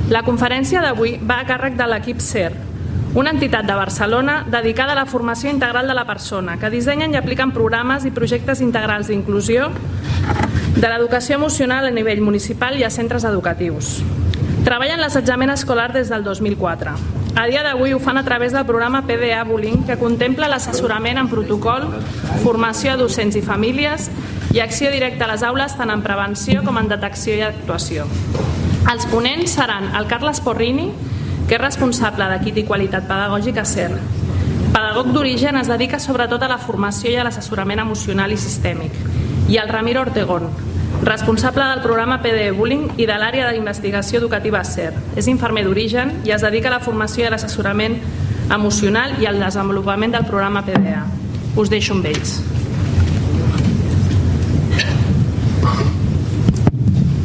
La conferència d'avui va a càrrec de l'equip SER, una entitat de Barcelona dedicada a la formació integral de la persona, que dissenyen i apliquen programes i projectes integrals d'inclusió de l'educació emocional a nivell municipal i a centres educatius. Treballen l'assetjament escolar des del 2004. A dia d'avui ho fan a través del programa PDA Bullying, que contempla l'assessorament en protocol, formació a docents i famílies i acció directa a les aules tant en prevenció com en detecció i actuació. Els ponents seran el Carles Porrini, que és responsable d'equip i qualitat pedagògica a SER. Pedagog d'origen, es dedica sobretot a la formació i a l'assessorament emocional i sistèmic. I el Ramiro Ortegón, responsable del programa PDE Bullying i de l'àrea d'investigació educativa a SER. És infermer d'origen i es dedica a la formació i a l'assessorament emocional i al desenvolupament del programa PDA. Us deixo amb ells.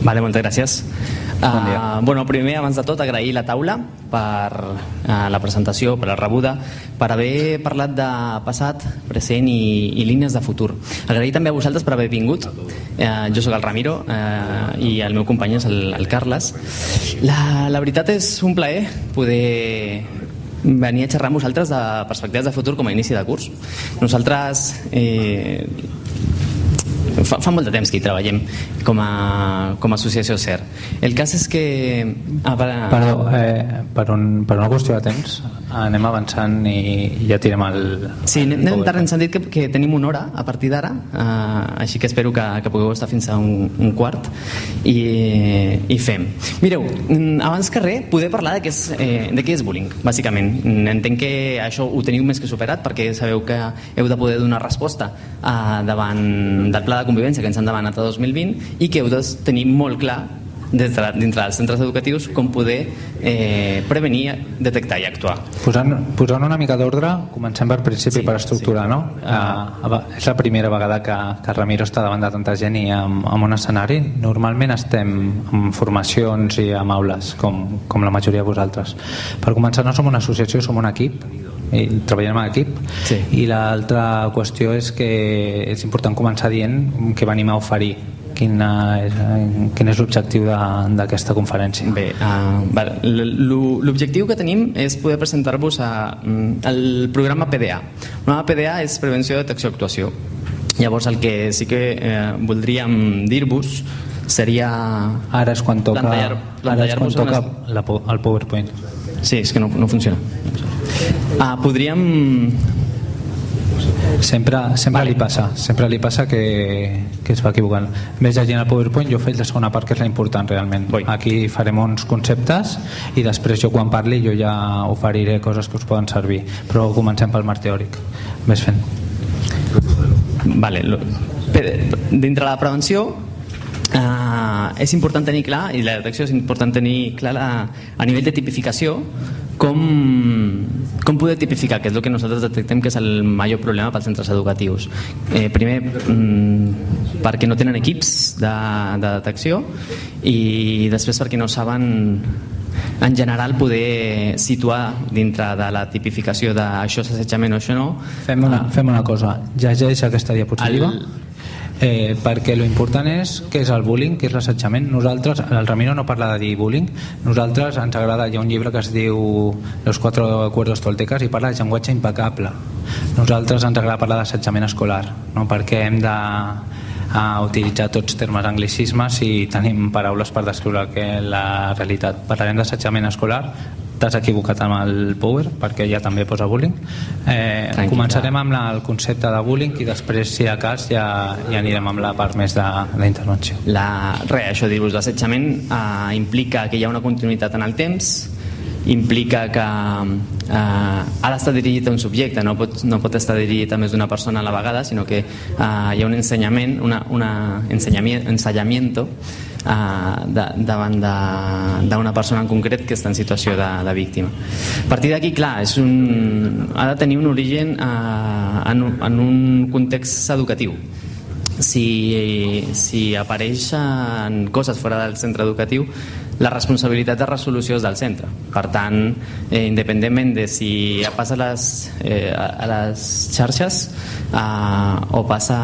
Vale, moltes gràcies. Primer, abans de tot, agrair la taula per la presentació, per la rebuda, per haver parlat de passat, present i línies de futur. Agrair també a vosaltres per haver vingut. Jo sóc el Ramiro i el meu company és el Carles. La veritat és un plaer poder venir a xerrar amb vosaltres de perspectives de futur com a inici de curs. Nosaltres fa molt de temps que hi treballem com a associació SER. El cas és que... Perdó, per una qüestió de temps anem avançant i ja tirem el... Sí, anem tard en sentit que tenim una hora a partir d'ara, així que espero que pugueu estar fins a un quart i fem. Mireu, abans que res, poder parlar de què és bullying, bàsicament. Entenc que això ho teniu més que superat perquè sabeu que heu de poder donar resposta davant del pla de convivència que ens han demanat a 2020 i que heu de tenir molt clar dintre dels centres educatius com poder prevenir, detectar i actuar. Posant una mica d'ordre, comencem per principi, per estructurar, no? És la primera vegada que Ramiro està davant de tanta gent i en un escenari. Normalment estem en formacions i en aules, com la majoria de vosaltres. Per començar, no som una associació, som un equip i treballem en equip. Sí. I l'altra qüestió és que és important començar dient què venim a oferir. Quin és l'objectiu d'aquesta conferència? Bé, l'objectiu que tenim és poder presentar-vos el programa PDA. El programa PDA és Prevenció, Detecció i Actuació. Llavors el que sí que voldríem dir-vos seria... Ara és quan toca el PowerPoint. Sí, és que no funciona. Podríem... Sempre li passa que es va equivocant. Ves llegint el PowerPoint, jo faig la segona part, que és la important realment. Aquí farem uns conceptes i després jo quan parli jo ja oferiré coses que us poden servir, però comencem pel marc teòric. Ves fent. Vale. Dintre la prevenció és important tenir clar, i la detecció és important tenir clar a nivell de tipificació com poder tipificar, que és el que nosaltres detectem que és el major problema pels centres educatius. Primer, perquè no tenen equips de detecció i després perquè no saben en general poder situar dintre de la tipificació d'això és assetjament o això no. Fem una cosa, llegeix aquesta diapositiva. Perquè l'important és què és el bullying, què és l'assetjament. Nosaltres, el Ramiro no parla de dir bullying, nosaltres ens agrada, hi ha un llibre que es diu Los cuatro acuerdos toltecas i parla de llenguatge impecable. Nosaltres ens agrada parlar d'assetjament escolar, no? Perquè hem de utilitzar tots termes anglicismes i tenim paraules per descriure la realitat. Parlarem d'assetjament escolar. T'has equivocat amb el Power perquè ja també posa bullying. Començarem amb el concepte de bullying i després, si de cas, ja anirem amb la part més d'intervenció. Això dir-vos, l'assetjament implica que hi ha una continuïtat en el temps, implica que ha d'estar dirigit a un subjecte, no pot estar dirigit a més d'una persona a la vegada, sinó que hi ha un ensenyament, un ensayamiento davant d'una persona en concret que està en situació de víctima. A partir d'aquí, clar, ha de tenir un origen en un context educatiu. Si apareixen coses fora del centre educatiu, la responsabilitat de resolució és del centre. Per tant, independentment de si passa a les xarxes o passa...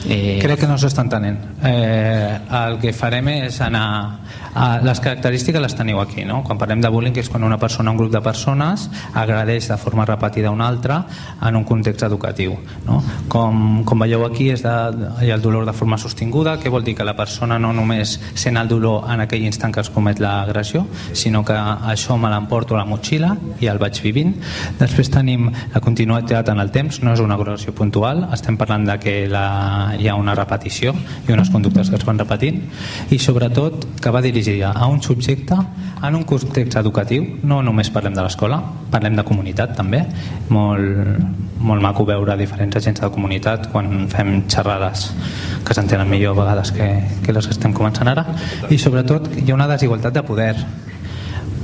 Crec que no s'està entenent. El que farem és anar... Les característiques les teniu aquí, no? Quan parlem de bullying és quan una persona, un grup de persones agredeix de forma repetida una altra en un context educatiu, no? Com veieu aquí hi ha el dolor de forma sostinguda, que vol dir que la persona no només sent el dolor en aquell instant que es comet l'agressió, sinó que això me l'emporto a la motxilla i el vaig vivint. Després tenim la continuïtat en el temps, no és una agressió puntual, estem parlant de que hi ha una repetició i unes conductes que es van repetint, i sobretot que va dirigida a un subjecte en un context educatiu. No només parlem de l'escola, parlem de comunitat també. Molt maco veure diferents agents de comunitat quan fem xerrades que s'entenen millor a vegades que les que estem començant ara. I sobretot hi ha una desigualtat de poder.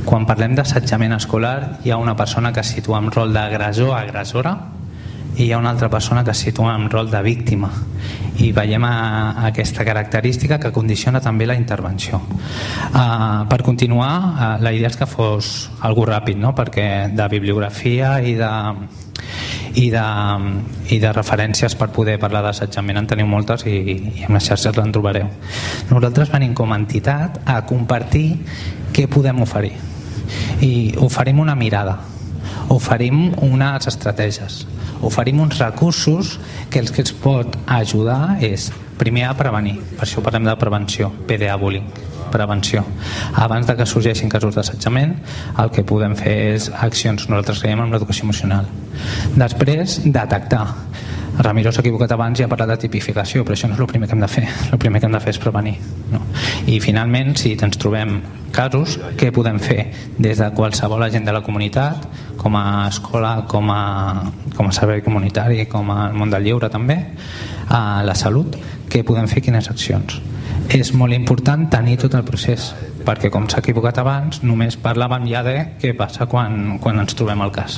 Quan parlem d'assetjament escolar hi ha una persona que es situa en rol d'agressor o agressora i hi ha una altra persona que es situa en rol de víctima, i veiem aquesta característica que condiciona també la intervenció. Per continuar, la idea és que fos algú ràpid, no? Perquè de bibliografia i de referències per poder parlar d'assetjament en teniu moltes i en les xarxes en trobareu. Nosaltres venim com a entitat a compartir què podem oferir, i oferim una mirada, oferim unes estratègies, oferim uns recursos que el que ens pot ajudar és primer a prevenir. Per això parlem de prevenció, PDA bullying, prevenció. Abans de que sorgeixin casos d'assetjament, el que podem fer és accions. Nosaltres creiem en l'educació emocional. Després, detectar. Ramiro s'ha equivocat abans i ha parlat de tipificació, però això no és el primer que hem de fer. El primer que hem de fer és prevenir, no? I finalment, si ens trobem casos, què podem fer des de qualsevol agent de la comunitat, com a escola, com a servei comunitari, com al món del lleure també, a la salut, què podem fer, quines accions. És molt important tenir tot el procés, perquè com s'ha equivocat abans només parlàvem ja de què passa quan ens trobem al cas.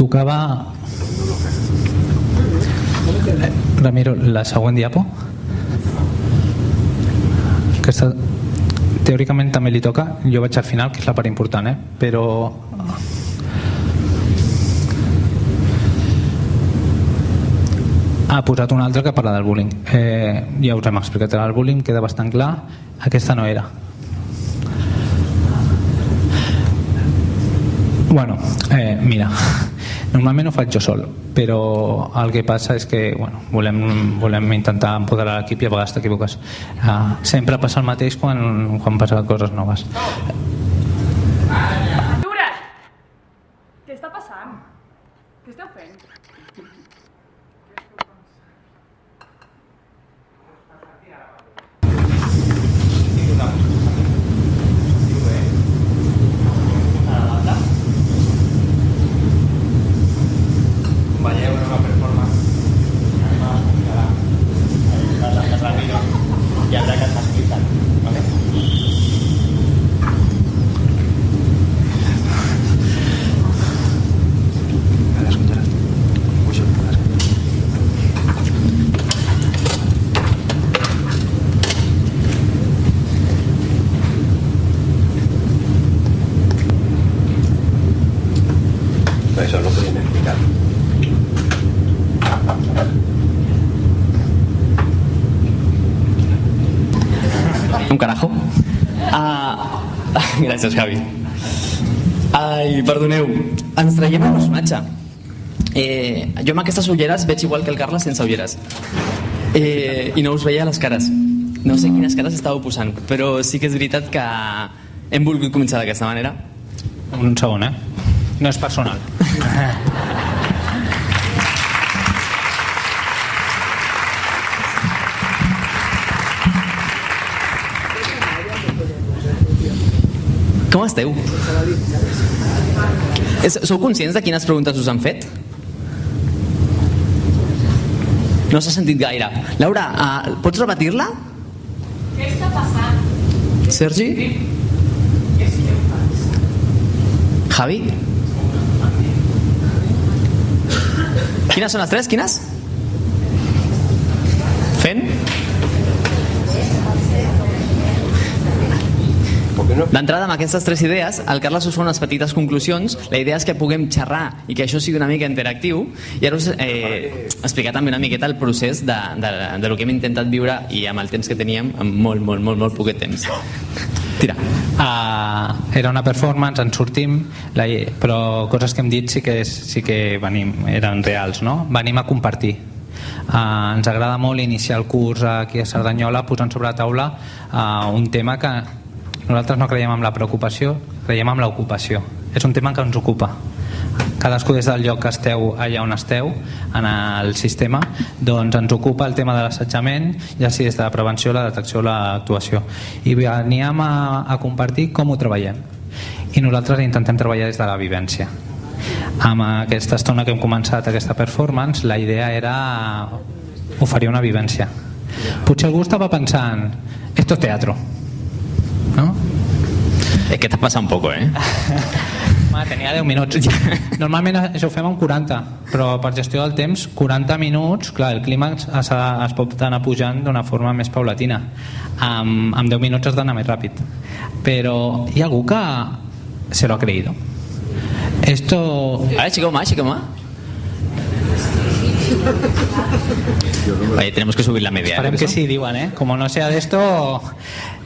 Tocava... Ramiro, la següent diapo. Aquesta teòricament també li toca, jo vaig al final, que és la part important, però ha posat una altra que parla del bullying. Ja us hem explicat el bullying, queda bastant clar. Aquesta no era. Bueno, mira, normalment ho faig jo sol, però el que passa és que volem intentar empoderar l'equip i a vegades t'equivoques. Sempre passa el mateix quan passen coses noves. Dura! Què està passant? Què esteu fent? Eso lo podrían explicar. Un carajo. Gràcies, Javi. Ai, perdoneu, ens traiem el personatge. Jo amb aquestes ulleres veig igual que el Carles sense ulleres. I no us veia les cares. No sé quines cares estàveu posant, però sí que és veritat que hem volgut començar d'aquesta manera. Un segon, no és personal. Com esteu? Sou conscients de quines preguntes us han fet? No s'ha sentit gaire. Laura, pots repetir-la? Què està passant? Sergi? Javi? Quines són les tres? Quines? Fent? D'entrada, amb aquestes 3 idees, el Carles us fa unes petites conclusions. La idea és que puguem xerrar i que això sigui una mica interactiu, i ara us explicar també una miqueta el procés de lo que hem intentat viure i amb el temps que teníem, amb molt poquet temps. Tira. Era una performance, en sortim, però coses que hem dit sí que eren reals, no? Venim a compartir. Ens agrada molt iniciar el curs aquí a Cerdanyola posant sobre la taula un tema que nosaltres no creiem en la preocupació, creiem en l'ocupació. És un tema que ens ocupa. Cadascú des del lloc que esteu allà on esteu en el sistema, doncs ens ocupa el tema de l'assetjament, ja sigui des de la prevenció, la detecció o l'actuació. I veníem a compartir com ho treballem. I nosaltres intentem treballar des de la vivència. Amb aquesta estona que hem començat aquesta performance, la idea era oferir una vivència. Potser algú estava pensant, esto es teatro, no? És que t'ha passat un poco, Tenia 10 minuts. Normalment això ho fem en 40, però per gestió del temps 40 minuts, clar, el clímax es pot anar pujant d'una forma més paulatina. Amb 10 minuts has d'anar més ràpid. Però hi ha algú que se lo ha creído. Esto... Chica más. Vale, tenemos que subir la media. Esperem que sí, diuen, Com no sea d'esto...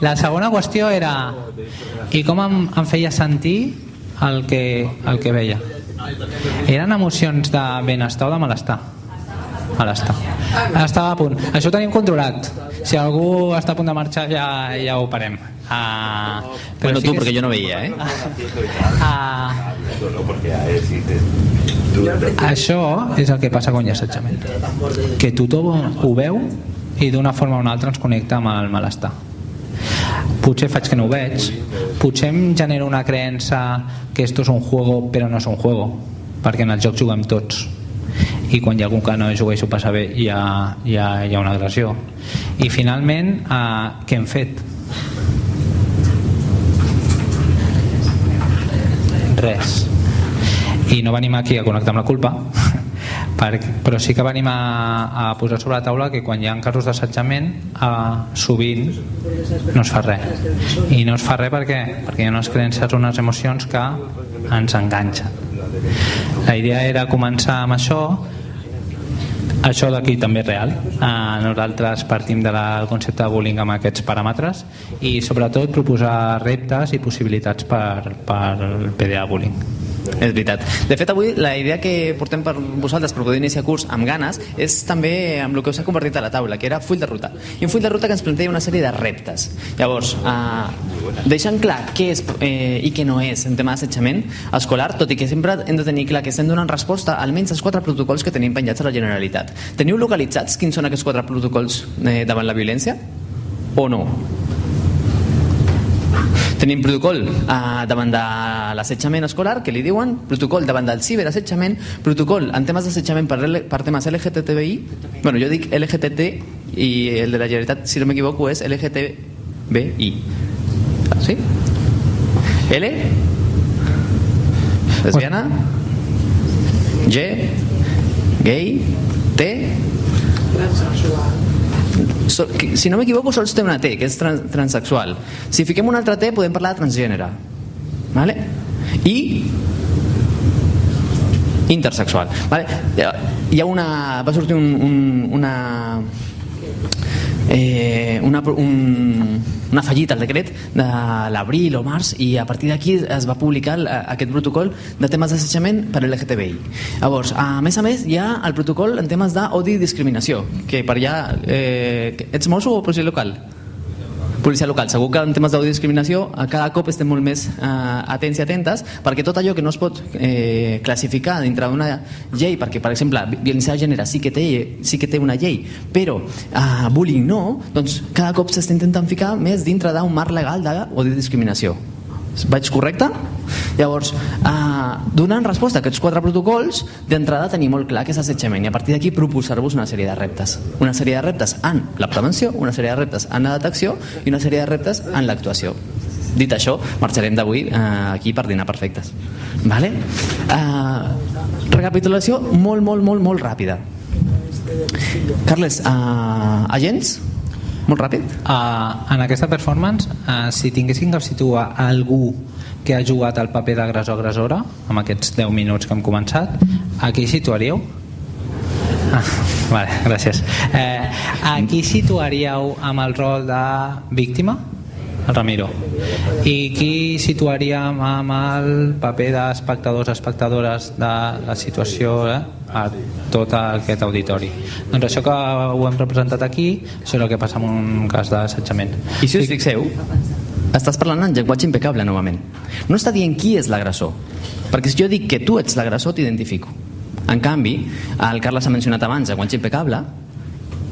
La segona qüestió era i com em feia sentir el que veia. Eren emocions de benestar o de malestar? Malestar. Estava a punt. Això ho tenim controlat. Si algú està a punt de marxar ja ho parem. Bueno, sí tu, perquè jo no veia, Això és el que passa quan hi ha assetjament. Que tothom ho veu i d'una forma o una altra ens connecta amb el malestar. Potser faig que no ho veig, potser em genera una creença que esto és un juego però no és un juego, perquè en el joc juguem tots i quan hi ha algú que no juga i s'ho passa bé hi ha una agressió. I finalment, què hem fet? Res. I no venim aquí a connectar amb la culpa, però sí que venim a posar sobre la taula que quan hi ha casos d'assetjament sovint no es fa res. I no es fa res perquè hi ha unes creences, unes emocions que ens enganxen. La idea era començar amb això d'aquí també és real. Nosaltres partim del concepte de bullying amb aquests paràmetres i sobretot proposar reptes i possibilitats per PDA bullying. És veritat. De fet, avui la idea que portem per vosaltres per poder iniciar curs amb ganes és també amb el que us ha convertit a la taula, que era full de ruta. I un full de ruta que ens planteja una sèrie de reptes. Llavors, deixant clar què és i què no és en tema d'assetjament escolar, tot i que sempre hem de tenir clar que estem donant resposta a almenys als 4 protocols que tenim penjats a la Generalitat. Teniu localitzats quins són aquests 4 protocols davant la violència? O no? Tenim protocol davant de l'assetjament escolar, que li diuen, protocol davant del ciberassetjament, protocol en temes d'assetjament per temes LGTBI, bueno, jo dic LGTT i el de la Generalitat, si no m'equivoco, és LGTBI. Sí? L? Lesbiana? G? Gay? T? Si no m'equivoco sols té una T, que és transsexual. Si fiquem una altra T podem parlar de transgènere, vale? I intersexual, vale? Hi ha va sortir una fallita al decret de l'abril o març i a partir d'aquí es va publicar aquest protocol de temes d'assetjament per LGTBI. Llavors, a més hi ha el protocol en temes d'odi i discriminació, que per allà ets mosso o policia local? Policia local. Segur que en temes d'odi i discriminació cada cop estem molt més atents i atentes, perquè tot allò que no es pot classificar dintre d'una llei, perquè per exemple violència de gènere sí que té una llei, però bullying no, doncs cada cop s'està intentant ficar més dintre d'un marc legal d'odi i discriminació. Vaig correcte? Llavors, donant resposta a aquests 4 protocols, d'entrada tenir molt clar que és assetjament i a partir d'aquí proposar-vos una sèrie de reptes. Una sèrie de reptes en la prevenció, una sèrie de reptes en la detecció i una sèrie de reptes en l'actuació. Dit això, marxarem d'avui aquí per dinar perfectes. Vale? Recapitulació molt ràpida. Carles, agents? Molt ràpid. En aquesta performance, si tinguéssim que situar algú que ha jugat el paper d'agressor-agressora, amb aquests 10 minuts que hem començat, a qui situaríeu? Vale, gràcies. A qui situaríeu amb el rol de víctima? El Ramiro. I qui situaríem amb el paper d'espectadors, espectadores de la situació a tot aquest auditori? Doncs això que ho hem representat aquí, això és el que passa en un cas d'assetjament. I si us fixeu, estàs parlant en llenguatge impecable novament. No està dient qui és l'agressor, perquè si jo dic que tu ets l'agressor t'identifico. En canvi, el Carles ha mencionat abans llenguatge impecable,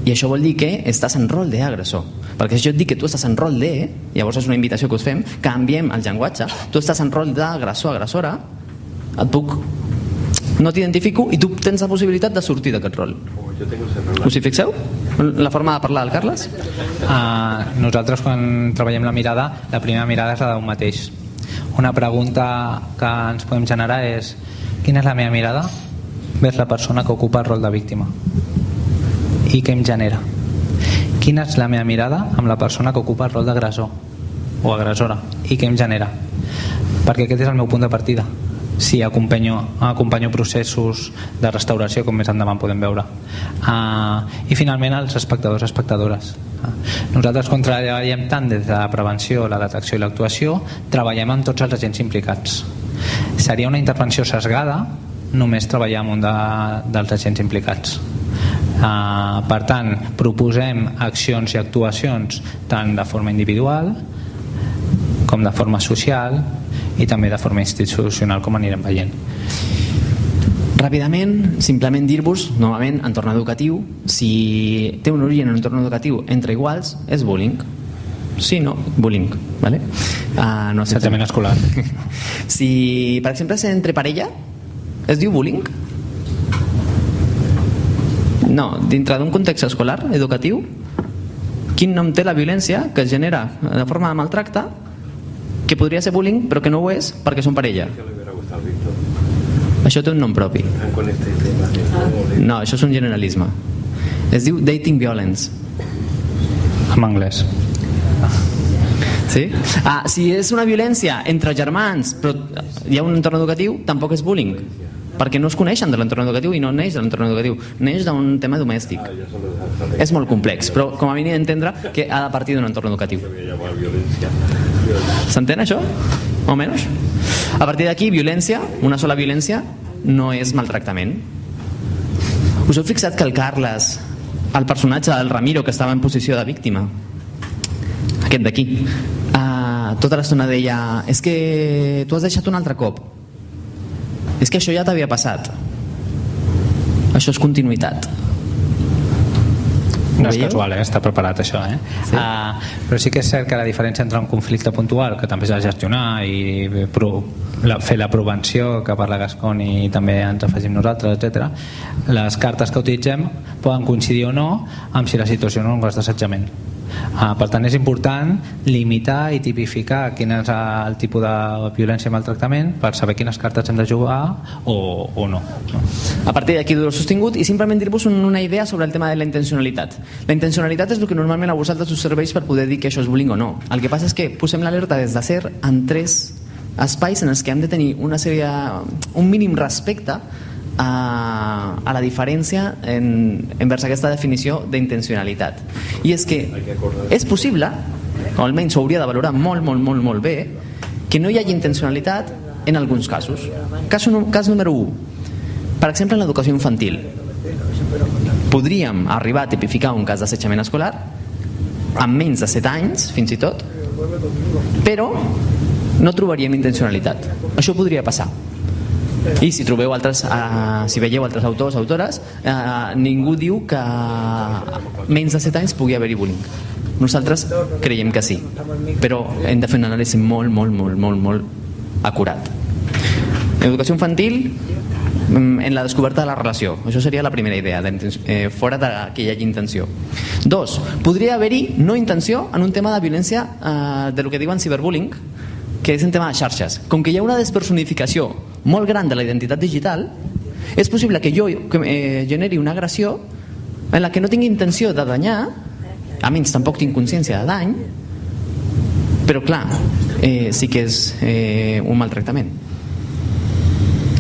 i això vol dir que estàs en rol d'agressor, perquè si jo et dic que tu estàs en rol de, llavors és una invitació que us fem, canviem el llenguatge, tu estàs en rol d'agressor, agressora, no t'identifico i tu tens la possibilitat de sortir d'aquest rol. Us hi fixeu? La forma de parlar del Carles? Nosaltres quan treballem la mirada, la primera mirada és la d'un mateix. Una pregunta que ens podem generar és: quina és la meva mirada vers la persona que ocupa el rol de víctima? I què em genera? Quina és la meva mirada amb la persona que ocupa el rol d'agressor o agressora? I què em genera? Perquè aquest és el meu punt de partida. Si acompanyo processos de restauració, com més endavant podem veure. I finalment els espectadors, espectadores. Nosaltres, quan treballem tant des de la prevenció, la detecció i l'actuació, treballem amb tots els agents implicats. Seria una intervenció sesgada només treballar amb un dels agents implicats. Per tant, proposem accions i actuacions tant de forma individual com de forma social i també de forma institucional, com anirem veient. Ràpidament, simplement dir-vos, novament, entorn educatiu, si té un origen en un entorn educatiu entre iguals, és bullying. Sí, no, bullying, ¿vale? No assetjament escolar. Si, per exemple, és entre parella, es diu bullying? No, dintre d'un context escolar, educatiu, quin nom té la violència que es genera de forma de maltracte, que podria ser bullying però que no ho és perquè són parella? Això té un nom propi. No, això és un generalisme. Es diu dating violence. En anglès. Sí? Si és una violència entre germans però hi ha un entorn educatiu, tampoc és bullying, perquè no es coneixen de l'entorn educatiu i no neix de l'entorn educatiu, neix d'un tema domèstic. És molt complex, però com a mínim entendre que ha de partir d'un entorn educatiu. S'entén això? O menys? A partir d'aquí, violència, una sola violència, no és maltractament. Us heu fixat que el Carles, el personatge del Ramiro que estava en posició de víctima, aquest d'aquí, tota l'estona deia: és que tu has deixat un altre cop, és que això ja t'havia passat, això és continuïtat. No és casual, està preparat això, sí. Però sí que és cert que la diferència entre un conflicte puntual, que també s'ha de gestionar, i fer la prevenció que parla Gascon i també ens afegim nosaltres, etc., les cartes que utilitzem poden coincidir o no amb si la situació no és un cas d'assetjament. Per tant, és important limitar i tipificar quin és el tipus de violència i maltractament per saber quines cartes hem de jugar o no. A partir d'aquí ho sostingut, i simplement dir-vos una idea sobre el tema de la intencionalitat. La intencionalitat és el que normalment a vosaltres us serveix per poder dir que això és bullying o no. El que passa és que posem l'alerta des de ser en 3 espais en els que hem de tenir un mínim respecte a la diferència envers aquesta definició d'intencionalitat. I és que és possible, o almenys s'ho hauria de valorar molt bé, que no hi hagi intencionalitat en alguns casos. Cas número 1, per exemple, en l'educació infantil. Podríem arribar a tipificar un cas d'assetjament escolar amb menys de 7 anys, fins i tot, però no trobaríem intencionalitat. Això podria passar. I si trobeu si veieu altres autors, autores, ningú diu que menys de 7 anys pugui haver-hi bullying. Nosaltres creiem que sí, però hem de fer una anàlisi molt acurat. En educació infantil, en la descoberta de la relació, això seria la primera idea, fora de que hi hagi intenció. 2, podria haver-hi no intenció en un tema de violència de lo que diuen ciberbullying, que és un tema de xarxes. Com que hi ha una despersonificació molt gran de la identitat digital, és possible que jo generi una agressió en la que no tingui intenció de danyar, almenys tampoc tinc consciència de dany, però clar, sí que és un maltractament.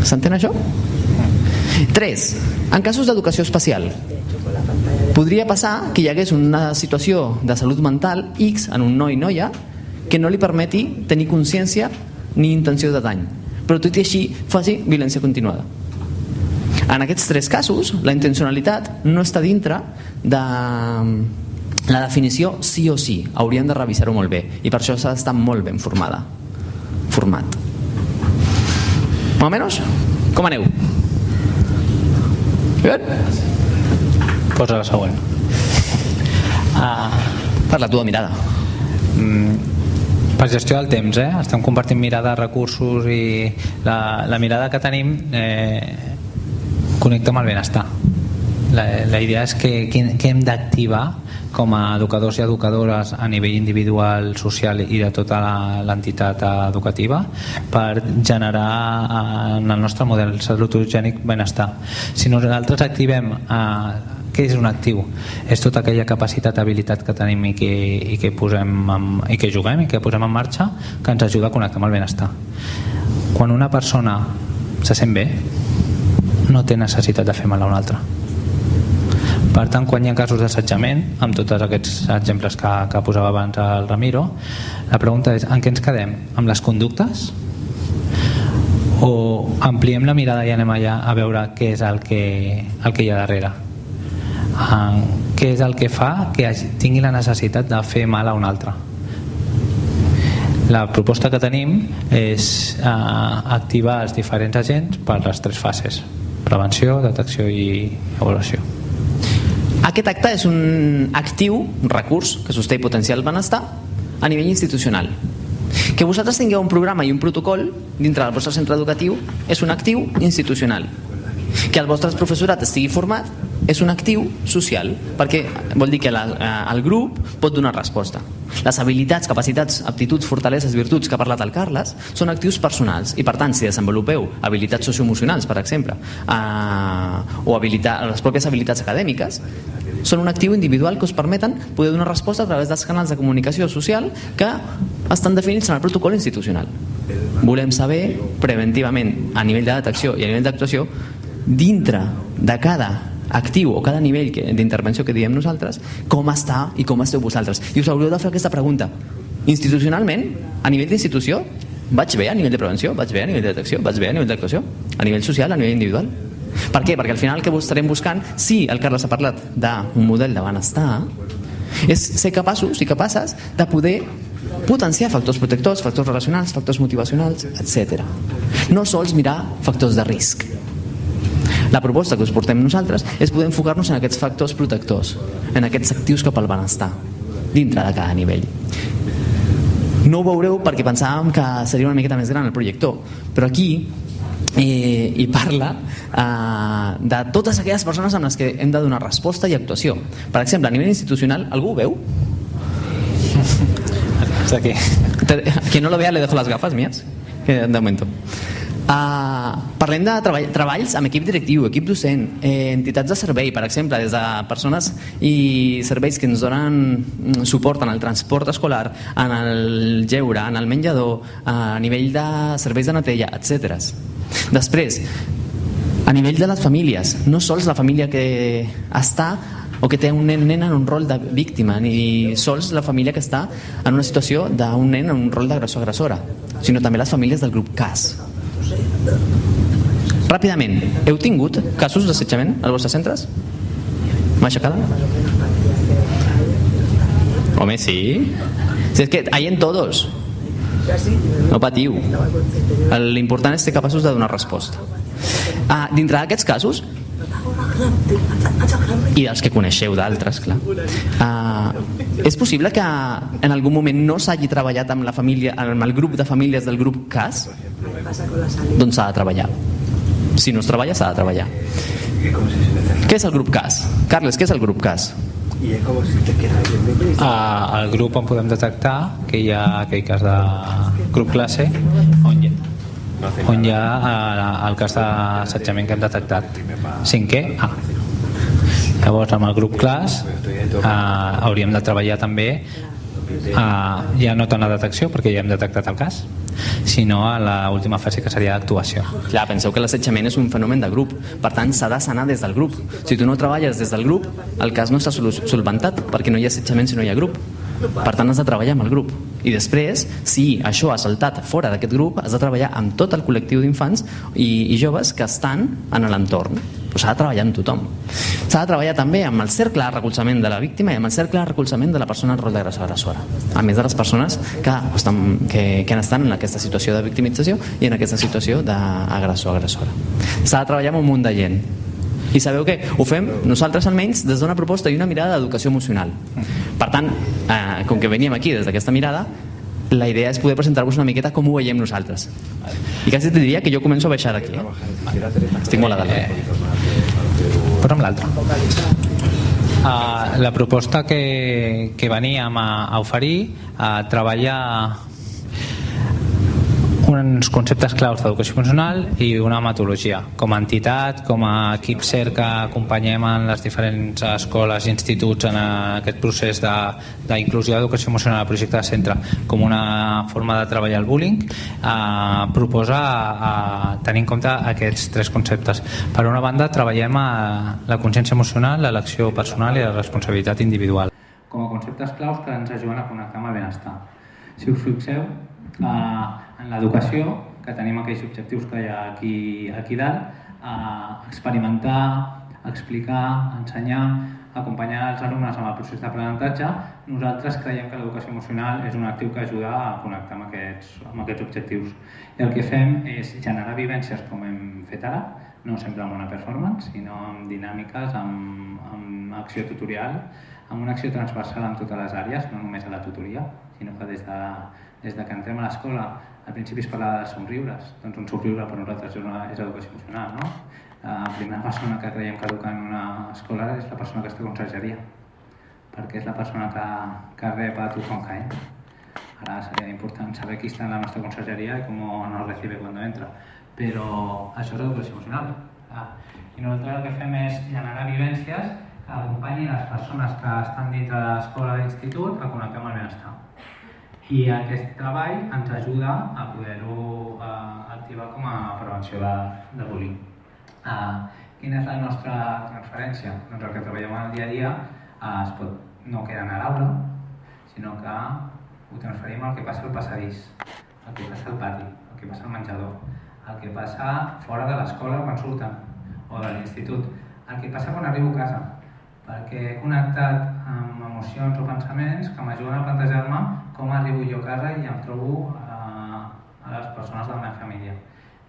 S'entén això? 3. En casos d'educació especial, podria passar que hi hagués una situació de salut mental X en un noi noia que no li permeti tenir consciència ni intenció de dany, però tot i així faci violència continuada. En aquests 3 casos, la intencionalitat no està dintre de la definició sí o sí. Hauríem de revisar-ho molt bé i per això s'ha d'estar molt ben format. Más o menos? Com aneu? Bien? Posa la següent. Parla tu de mirada. Per gestió del temps, estem compartint mirada, recursos i la mirada que tenim connecta amb el benestar. La idea és que hem d'activar com a educadors i educadores a nivell individual, social i de tota l'entitat educativa per generar en el nostre model salutogènic benestar. Si nosaltres activem què és un actiu? És tota aquella capacitat, habilitat que tenim i que juguem i que posem en marxa, que ens ajuda a connectar amb el benestar. Quan una persona se sent bé, no té necessitat de fer mal a una altra. Per tant, quan hi ha casos d'assetjament, amb tots aquests exemples que posava abans el Ramiro, la pregunta és: en què ens quedem? Amb les conductes? O ampliem la mirada i anem allà a veure què és el que hi ha darrere? Què és el que fa que tingui la necessitat de fer mal a un altre? La proposta que tenim és activar els diferents agents per les 3 fases: prevenció, detecció i avaluació. Aquest acte és un actiu, un recurs que sosté i potencia el benestar a nivell institucional. Que vosaltres tingueu un programa i un protocol dintre del vostre centre educatiu és un actiu institucional. Que el vostre professorat estigui format és un actiu social, perquè vol dir que el grup pot donar resposta. Les habilitats, capacitats, aptituds, fortaleses, virtuts que ha parlat el Carles són actius personals i per tant si desenvolupeu habilitats socioemocionals, per exemple, o les pròpies habilitats acadèmiques, són un actiu individual que us permeten poder donar resposta a través dels canals de comunicació social que estan definits en el protocol institucional. Volem saber preventivament a nivell de detecció i a nivell d'actuació dintre de cada actiu o cada nivell d'intervenció que diem nosaltres, com està i com esteu vosaltres. I us hauríeu de fer aquesta pregunta: institucionalment, a nivell d'institució, vaig bé a nivell de prevenció? Vaig bé a nivell de detecció? Vaig bé a nivell d'actuació? A nivell social, a nivell individual? Per què? Perquè al final el que estarem buscant, si el Carles ha parlat d'un model de benestar, és ser capaços i capaces de poder potenciar factors protectors, factors relacionals, factors motivacionals, etc. No sols mirar factors de risc. La proposta que us portem nosaltres és poder enfocar-nos en aquests factors protectors, en aquests actius cap al benestar, dintre de cada nivell. No ho veureu perquè pensàvem que seria una miqueta més gran el projector, però aquí hi parla de totes aquelles persones amb les que hem de donar resposta i actuació. Per exemple, a nivell institucional, algú ho veu? Aquí. Quien no lo vea le dejo las gafas mías, de momento. Parlem de treballs amb equip directiu, equip docent, entitats de servei, per exemple, des de persones i serveis que ens donen suport en el transport escolar, en el lleure, en el menjador, a nivell de serveis de neteja, etc. Després, a nivell de les famílies, no sols la família que està o que té un nen en un rol de víctima, ni sols la família que està en una situació d'un nen en un rol d'agressor-agressora, sinó també les famílies del grup CAS. Ràpidament, heu tingut casos d'assetjament als vostres centres? Mà aixecada? Home, sí. Si és que hay en todos. No patiu. L'important és ser capaços de donar resposta. Dintre d'aquests casos, i dels que coneixeu d'altres, clar, és possible que en algun moment no s'hagi treballat amb la família, amb el grup de famílies del grup CAS? Doncs s'ha de treballar. Si no es treballa, s'ha de treballar. Què és el grup CAS? Carles, què és el grup CAS? Al grup on podem detectar que hi ha aquell cas de grup classe on hi ha el cas d'assetjament que hem detectat. 5è A. Llavors, amb el grup class hauríem de treballar també ja no tant a detecció, perquè ja hem detectat el cas, sinó a l'última fase, que seria l'actuació. Clar, penseu que l'assetjament és un fenomen de grup, per tant s'ha de sanar des del grup. Si tu no treballes des del grup, el cas no està solventat, perquè no hi ha assetjament si no hi ha grup. Per tant, has de treballar amb el grup. I després, si això ha saltat fora d'aquest grup, has de treballar amb tot el col·lectiu d'infants i joves que estan en l'entorn. Però s'ha de treballar amb tothom. S'ha de treballar també amb el cercle de recolzament de la víctima i amb el cercle de recolzament de la persona en rol d'agressor-agressora, a més de les persones que han estat en aquesta situació de victimització i en aquesta situació d'agressor-agressora. S'ha de treballar amb un munt de gent. I sabeu què? Ho fem nosaltres almenys des d'una proposta i una mirada d'educació emocional. Per tant, com que veníem aquí des d'aquesta mirada, la idea és poder presentar-vos una miqueta com ho veiem nosaltres. I quasi te diria que jo començo a baixar d'aquí. Estic molt a dalt. Posa'm l'altre. La proposta que veníem a oferir, a treballar uns conceptes claus d'educació emocional i una metodologia. Com a entitat, com a equip CER que acompanyem en les diferents escoles i instituts en aquest procés d'inclusió d'educació emocional al projecte de centre com una forma de treballar el bullying, proposa tenir en compte aquests tres conceptes. Per una banda, treballem la consciència emocional, l'elecció personal i la responsabilitat individual com a conceptes claus que ens ajuden a connectar amb el benestar. Si us fixeu, en l'educació, que tenim aquells objectius que hi ha aquí dalt, experimentar, explicar, ensenyar, acompanyar els alumnes amb el procés d'aprenentatge, nosaltres creiem que l'educació emocional és un actiu que ajuda a connectar amb aquests objectius. I el que fem és generar vivències com hem fet ara, no sempre amb una performance, sinó amb dinàmiques, amb acció tutorial, amb una acció transversal en totes les àrees, no només a la tutoria, sinó que des que entrem a l'escola, al principi es parla de somriures, doncs un somriure per nosaltres és educació emocional, no? La primera persona que creiem que educa en una escola és la persona que està a consergeria, perquè és la persona que rep a tothom que entra. Ara seria important saber qui està en la nostra consergeria i com nos recibe quan entra, però això és educació emocional. I nosaltres el que fem és generar vivències que acompanyin les persones que estan dins de l'escola o l'institut a connectar amb el benestar. I aquest treball ens ajuda a poder-ho activar com a prevenció de bullying. Quina és la nostra transferència? Doncs el que treballem en el dia a dia no queda en l'aula, sinó que ho transferim al que passa al passadís, al que passa al pati, al que passa al menjador, al que passa fora de l'escola quan surten, o de l'institut, al que passa quan arribo a casa, perquè he connectat amb emocions o pensaments que m'ajuden a plantejar-me com arribo jo a casa i em trobo a les persones de la meva família.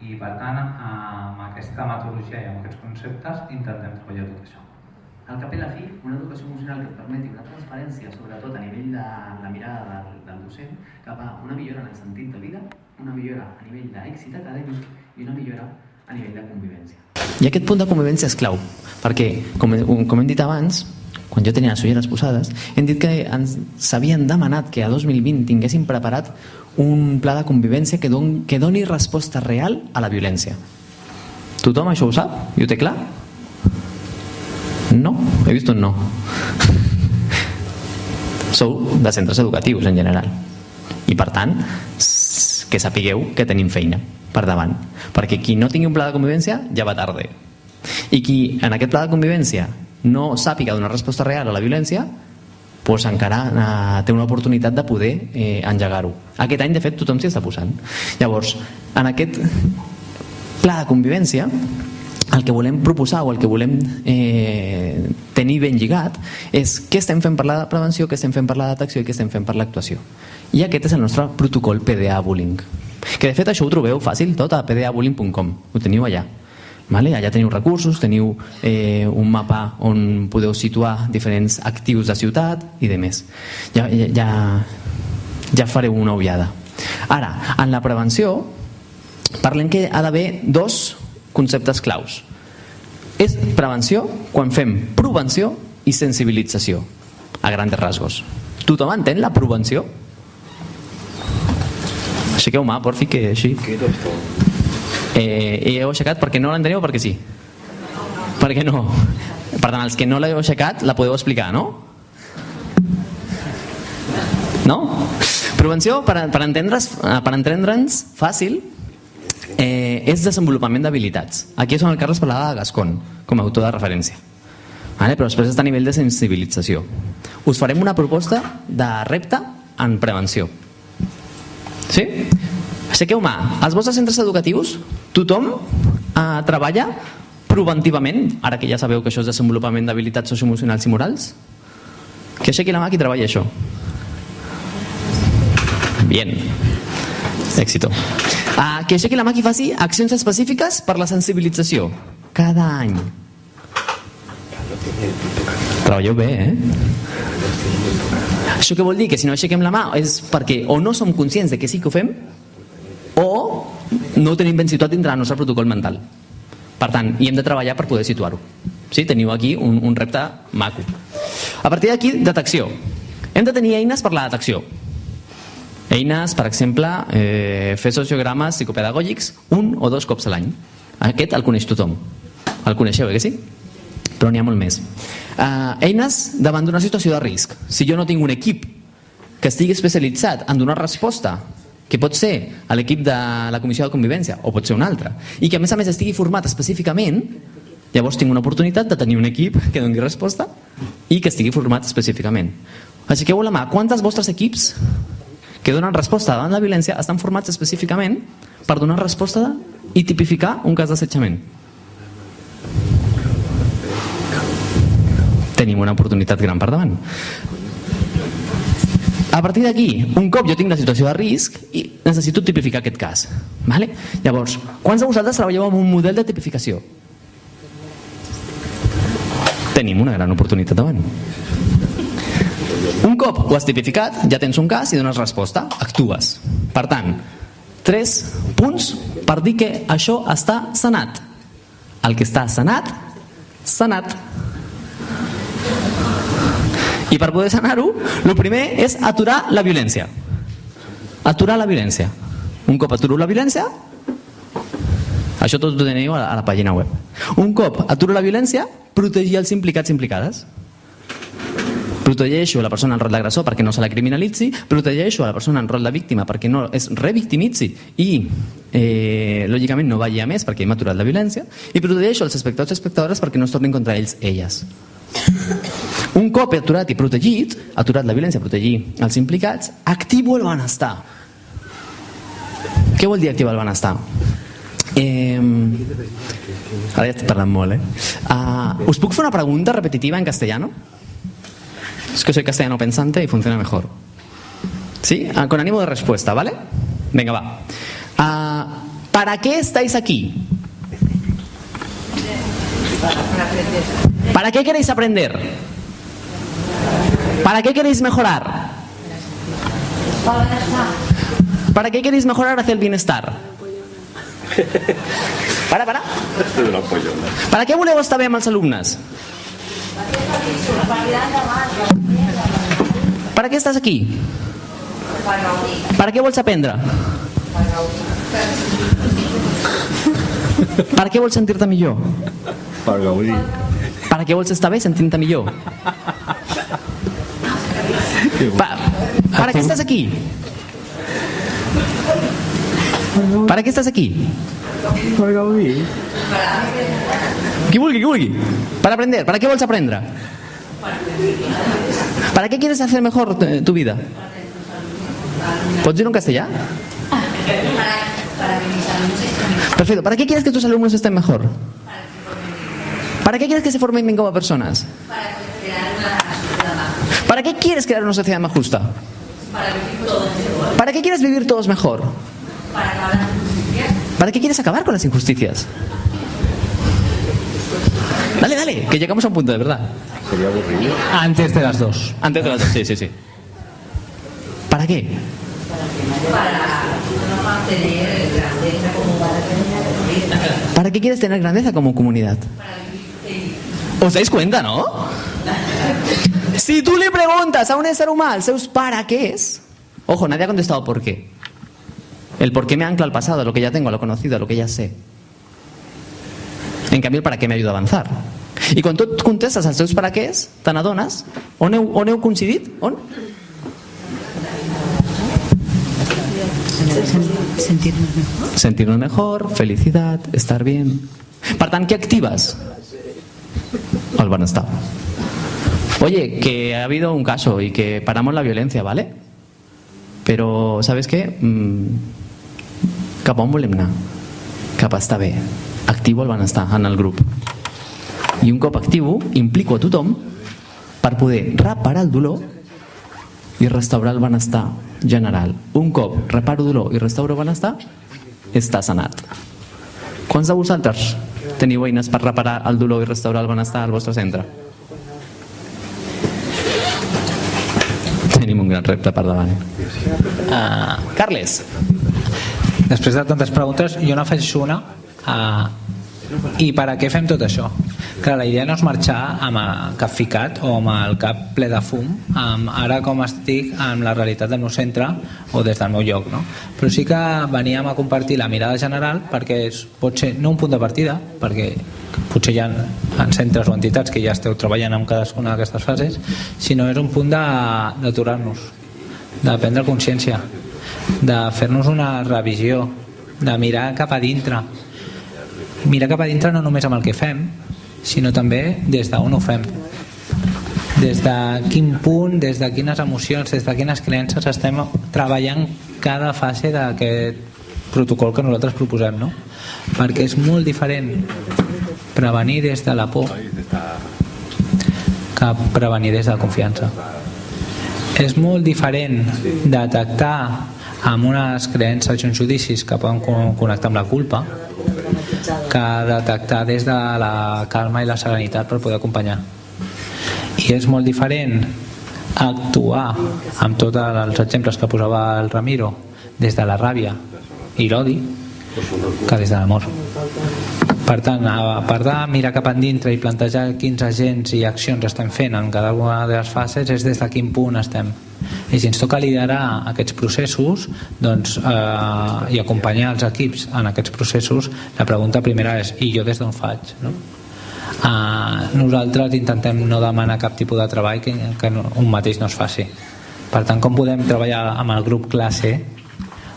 I per tant, amb aquesta metodologia i amb aquests conceptes intentem treballar tot això. Al cap i la fi, una educació emocional que et permeti una transferència, sobretot a nivell de la mirada del docent, cap a una millora en el sentit de vida, una millora a nivell d'èxit acadèmic i una millora a nivell de convivència. I aquest punt de convivència és clau, perquè, com hem dit abans, quan jo tenia les ulleres posades, hem dit que s'havien demanat que a 2020 tinguéssim preparat un pla de convivència que doni resposta real a la violència. Tothom això ho sap? I ho té clar? No? He vist un no. Sou de centres educatius en general. I per tant, que sapigueu que tenim feina per davant. Perquè qui no tingui un pla de convivència ja va tarde. I qui en aquest pla de convivència no sàpiga donar resposta real a la violència, doncs encara té una oportunitat de poder engegar-ho. Aquest any, de fet, tothom s'hi està posant. Llavors, en aquest pla de convivència, el que volem proposar o el que volem tenir ben lligat és què estem fent per la prevenció, què estem fent per la detecció i què estem fent per l'actuació. I aquest és el nostre protocol PDA Bullying. Que de fet això ho trobeu fàcil tot a pdabullying.com, ho teniu allà. Allà teniu recursos, teniu un mapa on podeu situar diferents actius de ciutat i de més. Ja fareu una ullada. Ara, en la prevenció parlem que ha d'haver dos conceptes claus. És prevenció quan fem prevenció i sensibilització, a grans rasgos. Tothom entén la prevenció? Aixequeu mà, porfi, que així. He aixecat perquè no l'enteneu o perquè sí? Per què no? Per tant, els que no l'heu aixecat, la podeu explicar, no? No? Prevenció, per entendre'ns fàcil, és desenvolupament d'habilitats. Aquí és on el Carles parlava de Gascon, com a autor de referència. Vale? Però després està a nivell de sensibilització. Us farem una proposta de repte en prevenció. Sí? Aixequeu mà. Als vostres centres educatius, tothom treballa preventivament, ara que ja sabeu que això és desenvolupament d'habilitats socioemocionals i morals? Que aixequi la mà qui treballa això. Bien. Èxito. Que aixequi la mà qui faci accions específiques per la sensibilització. Cada any. Treballeu bé, Això què vol dir? Que si no aixequem la mà és perquè o no som conscients de que sí que ho fem o no ho tenim ben situat dintre del nostre protocol mental. Per tant, hi hem de treballar per poder situar-ho. Sí? Teniu aquí un repte maco. A partir d'aquí, detecció. Hem de tenir eines per la detecció. Eines, per exemple, fer sociogrames psicopedagògics 1 o 2 cops a l'any. Aquest el coneix tothom. El coneixeu, que sí? Però n'hi ha molt més. Eines davant d'una situació de risc. Si jo no tinc un equip que estigui especialitzat en donar resposta, que pot ser a l'equip de la Comissió de Convivència o pot ser un altre, i que a més estigui format específicament, llavors tinc una oportunitat de tenir un equip que doni resposta i que estigui format específicament. Aixequeu la mà. Quants dels vostres equips que donen resposta davant la violència estan formats específicament per donar resposta i tipificar un cas d'assetjament? Tenim una oportunitat gran per davant. A partir d'aquí, un cop jo tinc la situació de risc i necessito tipificar aquest cas. Vale? Llavors, quants de vosaltres treballeu amb un model de tipificació? Tenim una gran oportunitat davant. Un cop ho has tipificat, ja tens un cas i dones resposta, actues. Per tant, 3 punts per dir que això està sanat. El que està sanat, sanat. I per poder sanar-ho, el primer és aturar la violència. Aturar la violència. Un cop aturo la violència, això tot ho teniu a la pàgina web. Un cop aturo la violència, protegir els implicats i implicades. Protegeixo la persona en rol d'agressor perquè no se la criminalitzi, protegeixo a la persona en rol de víctima perquè no es revictimitzi i lògicament no vagi a més perquè hem aturat la violència, i protegeixo els espectadors i espectadores perquè no es tornin contra ells, elles. Un cop aturat i protegit, aturat la violència, protegir els implicats, activo el benestar. Què vol dir activar el benestar? Ara ja estic parlant molt, ¿Us puc fer una pregunta repetitiva en castellano? Es que soy castellano pensante y funciona mejor. ¿Sí? Con ánimo de respuesta, ¿vale? Venga, va. ¿Para qué estáis aquí? ¿Para qué queréis aprender? ¿Para qué queréis mejorar? ¿Para qué queréis mejorar hacia el bienestar? Para. ¿Para què voleu estar bé amb els alumnes? ¿Para què estàs aquí? ¿Para què vols aprendre? ¿Para què vols sentir-te millor? Per gaudir. ¿Para què vols estar bé sentint-te millor? ¿Para què estàs aquí? ¿Para què estàs aquí? Per gaudir. Qui vulgui. Para aprender. ¿Para qué vols aprendre? ¿Para qué quieres hacer mejor tu vida? ¿Pots dir-ho en castellà? Perfecto. ¿Para qué quieres que tus alumnos estén mejor? ¿Para qué quieres que se formen bien como personas? ¿Para qué quieres crear una sociedad más justa? ¿Para qué quieres vivir todos mejor? ¿Para qué quieres acabar con las injusticias? Dale, que llegamos a un punto de verdad. Sería aburrido. Antes de las 2. Antes de las dos, sí. ¿Para qué? ¿Para qué quieres tener grandeza como comunidad? ¿Os dais cuenta, no? Si tú le preguntas a un ser humano seus para qué es, ojo, nadie ha contestado por qué. El por qué me ancla al pasado, a lo que ya tengo, a lo conocido, a lo que ya sé. En canvi, el para què me ayuda a avanzar. I quan tu contestes els teus para qués, te n'adones. On heu coincidit? On? Sentirnos mejor, felicidad, estar bien. Per tant, què actives? El benestar. Oye, que ha habido un caso y que paramos la violencia, ¿vale? Pero, ¿sabes qué? Cap a on volem anar? Cap a estar bé. Activo el benestar en el grup. I un cop activo, implico a tothom per poder reparar el dolor i restaurar el benestar general. Un cop reparo dolor i restauro benestar, està sanat. Quants de vosaltres teniu eines per reparar el dolor i restaurar el benestar al vostre centre? Tenim un gran repte per davant. Carles. Després de tantes preguntes, jo n'afegeixo una. I per a què fem tot això? Clar, la idea no és marxar amb el cap ficat o amb el cap ple de fum, ara com estic amb la realitat del meu centre o des del meu lloc, no? Però sí que veníem a compartir la mirada general, perquè pot ser no un punt de partida, perquè potser hi ha en centres o entitats que ja esteu treballant amb cadascuna d'aquestes fases, sinó és un punt d'aturar-nos, de prendre consciència, de fer-nos una revisió, de mirar cap a dintre. Mirar cap a dintre no només amb el que fem, sinó també des d'on ho fem, des de quin punt, des de quines emocions, des de quines creences estem treballant cada fase d'aquest protocol que nosaltres proposem, no? Perquè és molt diferent prevenir des de la por que prevenir des de la confiança. És molt diferent detectar amb unes creences i uns judicis que poden connectar amb la culpa que detectar des de la calma i la serenitat per poder acompanyar. I és molt diferent actuar amb tots els exemples que posava el Ramiro des de la ràbia i l'odi que des de l'amor. Per tant, a part de mirar cap endintre i plantejar quins agents i accions estem fent en cada una de les fases, és des de quin punt estem. I si ens toca liderar aquests processos, doncs, i acompanyar els equips en aquests processos, la pregunta primera és: i jo des d'on faig? No? Nosaltres intentem no demanar cap tipus de treball que un mateix no es faci. Per tant, com podem treballar amb el grup classe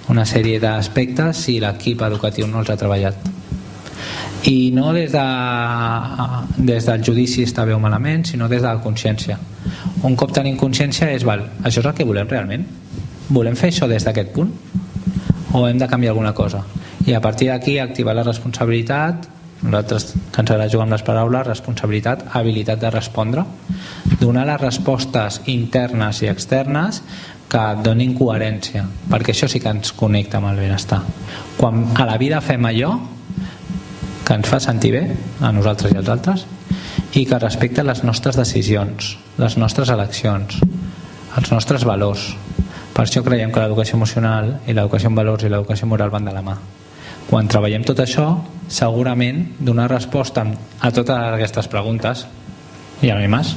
una sèrie d'aspectes si l'equip educatiu no els ha treballat? I no des del judici està bé o malament, sinó des de la consciència. Un cop tenim consciència és: val, això és el que volem realment? Volem fer això des d'aquest punt? O hem de canviar alguna cosa? I a partir d'aquí activar la responsabilitat. Nosaltres, que ens agrada jugar amb les paraules, responsabilitat, habilitat de respondre, donar les respostes internes i externes que et donin coherència, perquè això sí que ens connecta amb el benestar. Quan a la vida fem allò que ens fa sentir bé a nosaltres i als altres i que respecta les nostres decisions, les nostres eleccions, els nostres valors. Per això creiem que l'educació emocional i l'educació en valors i l'educació moral van de la mà. Quan treballem tot això, segurament donar resposta a totes aquestes preguntes i a mi més,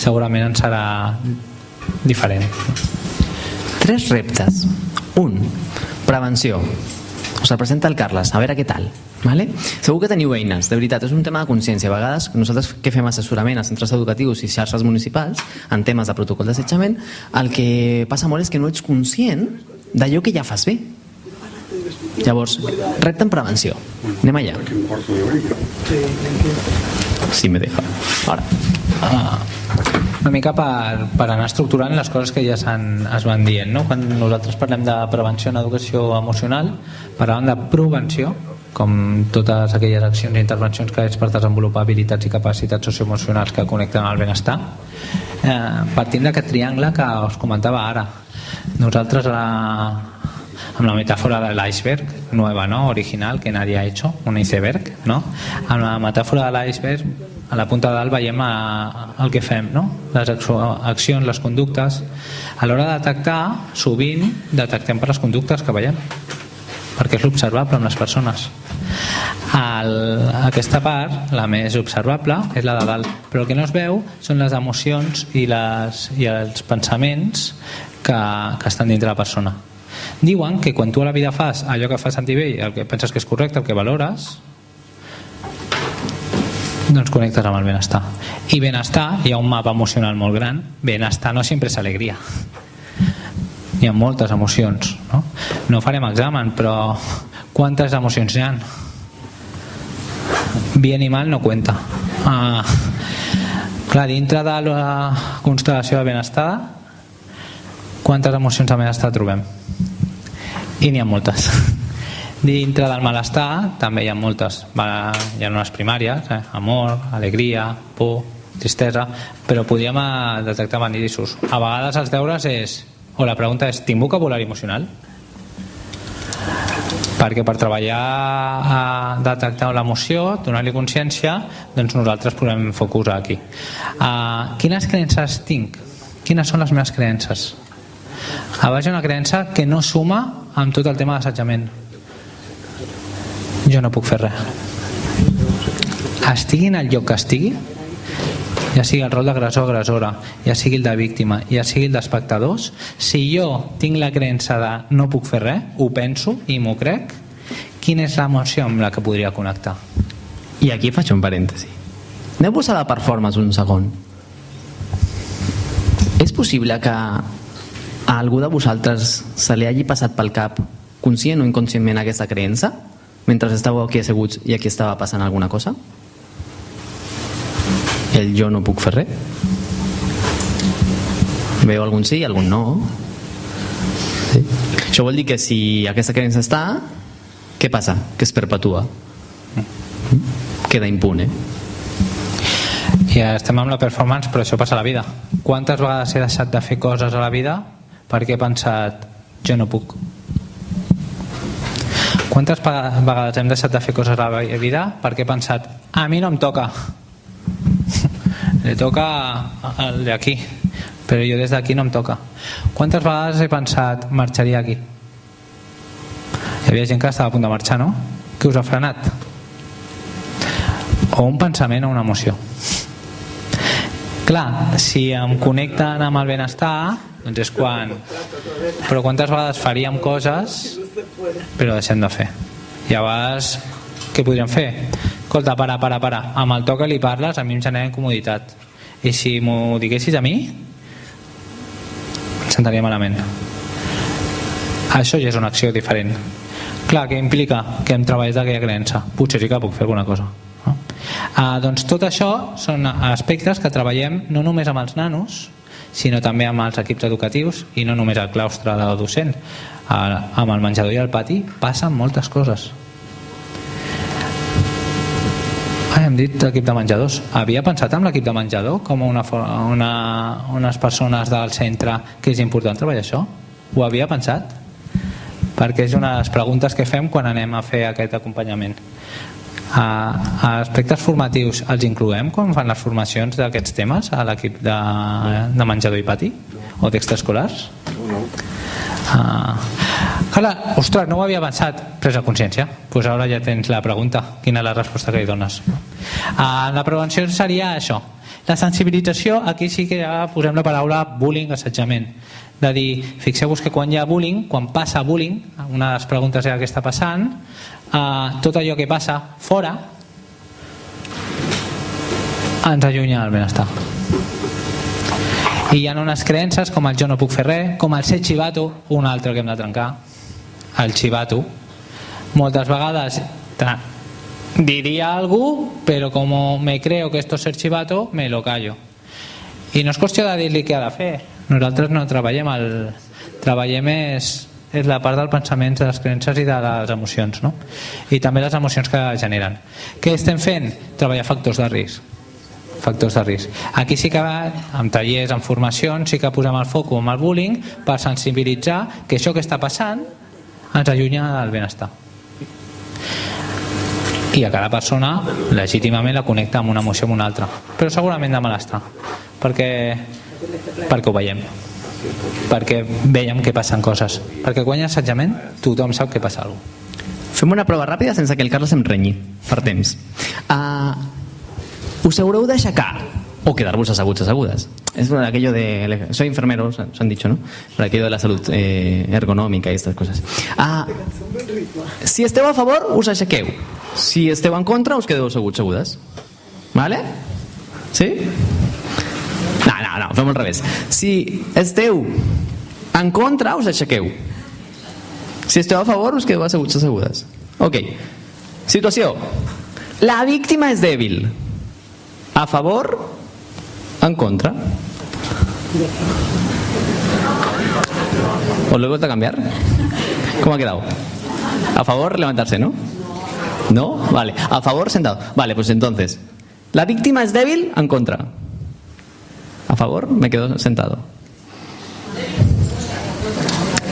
segurament ens serà diferent. 3 reptes. 1. Prevenció. Us el presenta el Carles, a veure què tal. Vale? Segur que teniu eines, de veritat, és un tema de consciència. A vegades nosaltres que fem assessorament a centres educatius i xarxes municipals en temes de protocol d'assetjament, el que passa molt és que no ets conscient d'allò que ja fas bé. Llavors, repte en prevenció. Anem allà. Sí, me deja. Ara. Una mica per anar estructurant les coses que ja es van dient, no? Quan nosaltres parlem de prevenció en educació emocional, parlàvem de prevenció, com totes aquelles accions i intervencions que és per desenvolupar habilitats i capacitats socioemocionals que connecten amb el benestar. Partint d'aquest triangle que us comentava ara. Nosaltres amb la metàfora de l'iceberg nueva, ¿no? Original, que nadie ha hecho, un iceberg, ¿no? Amb la metàfora de l'iceberg, a la punta de dalt veiem el que fem, no? Les accions, les conductes. A l'hora de detectar, sovint detectem per les conductes que veiem, perquè és l'observable amb les persones. Aquesta part, la més observable, és la de dalt, però el que no es veu són les emocions i els pensaments que estan dintre la persona. Diuen que quan tu a la vida fas allò que fa sentir bé, el que penses que és correcte, el que valores, doncs connectes amb el benestar. I benestar, hi ha un mapa emocional molt gran. Benestar no sempre és alegria, hi ha moltes emocions, no? No farem examen, però quantes emocions hi ha? Bien i mal no cuenta. Clar, dintre de la constel·lació de benestar, quantes emocions de benestar trobem? I n'hi ha moltes. Dintre del malestar també hi ha moltes. Hi ha unes primàries, amor, alegria, por, tristesa, però podríem detectar matisos. A vegades els deures és, o la pregunta és, tinc vocabulari emocional? Perquè per treballar a detectar l'emoció, donar-li consciència, doncs nosaltres posem focus aquí. Quines creences tinc? Quines són les meves creences? A baix hi ha una creença que no suma amb tot el tema d'assetjament. Jo no puc fer res. Estigui en el lloc que estigui, ja sigui el rol d'agressor o agressora, ja sigui el de víctima, ja sigui el d'espectadors, si jo tinc la creença de no puc fer res, ho penso i m'ho crec, quina és l'emoció amb la que podria connectar? I aquí faig un parèntesi. Aneu-vos a la performance un segon. És possible que a algú de vosaltres se li hagi passat pel cap, conscient o inconscientment, aquesta creença mentre estàveu aquí asseguts i aquí estava passant alguna cosa? El jo no puc fer res? Veu algun sí, algun no? Sí. Això vol dir que si aquesta creença està, què passa? Que es perpetua, queda impune. Ja estem amb la performance, però això passa a la vida. Quantes vegades he deixat de fer coses a la vida perquè he pensat jo no puc? Quantes vegades hem deixat de fer coses a la vida perquè he pensat a mi no em toca, li toca al d'aquí, però jo des d'aquí no em toca? Quantes vegades he pensat marxaria aquí? Hi havia gent que estava a punt de marxar, no? Què us ha frenat? O un pensament o una emoció. Clar, si em connecten amb el benestar, doncs és quan... Però quantes vegades faríem coses però deixem de fer? I a vegades què podríem fer? Escolta, para. Amb el to que li parles a mi em genera incomoditat. I si m'ho diguessis a mi, em sentaria malament. Això ja és una acció diferent. Clar, què implica? Que hem treballat aquella creença. Potser sí que puc fer alguna cosa. Doncs tot això són aspectes que treballem no només amb els nanos, sinó també amb els equips educatius i no només al claustre de la docent. Amb el menjador i el pati passen moltes coses. Hem dit l'equip de menjadors. Havia pensat en l'equip de menjador com unes persones del centre que és important treballar això? Ho havia pensat? Perquè és una de les preguntes que fem quan anem a fer aquest acompanyament. A aspectes formatius els incloem quan fan les formacions d'aquests temes a l'equip de menjador i pati o d'extraescolars? Ostres, no ho havia pensat. Presa consciència, doncs ara ja tens la pregunta, quina és la resposta que li dones. La prevenció seria això. La sensibilització, aquí sí que ja posem la paraula bullying, assetjament, de dir, fixeu-vos que quan hi ha bullying, quan passa bullying, una de les preguntes era què està passant, tot allò que passa fora ens allunya del benestar. I hi ha unes creences com el jo no puc fer res, com el ser xivato, un altre que hem de trencar, el xivato. Moltes vegades diria algú, però com me creo que esto es ser xivato, me lo callo. I no és qüestió de dir-li què ha de fer. Nosaltres no treballem treballem és la part del pensament, de les creences i de les emocions, no? I també les emocions que generen. Què estem fent? Treballar factors de risc. Aquí sí que amb tallers, amb formacions, sí que posem el focus amb el bullying per sensibilitzar que això que està passant ens allunya del benestar. I a cada persona legítimament la connecta amb una emoció o amb una altra, però segurament de malestar, perquè ho veiem, perquè veiem que passen coses, perquè quan hi ha assetjament tothom sap que passa alguna cosa. Fem una prova ràpida sense que el Carles em renyi per temps. Us haureu d'aixecar o quedar-vos assegudes. Es aquello de... Soy enfermero, se han dicho, ¿no? Por aquello de la salud ergonòmica i aquestes coses. Si esteu a favor, us aixequeu. Si esteu en contra, us quedeu assegudes. Vale? Sí? No, fem al revés. Si esteu en contra, us aixequeu. Si esteu a favor, us quedeu asseguts assegudes. Ok. Situació. La víctima és dèbil. A favor, en contra. ¿Os lo he vuelto a cambiar? ¿Cómo ha quedado? A favor, levantarse, ¿no? ¿No? Vale. A favor, sentado. Vale, pues entonces, ¿la víctima es débil? En contra. A favor, me quedo sentado.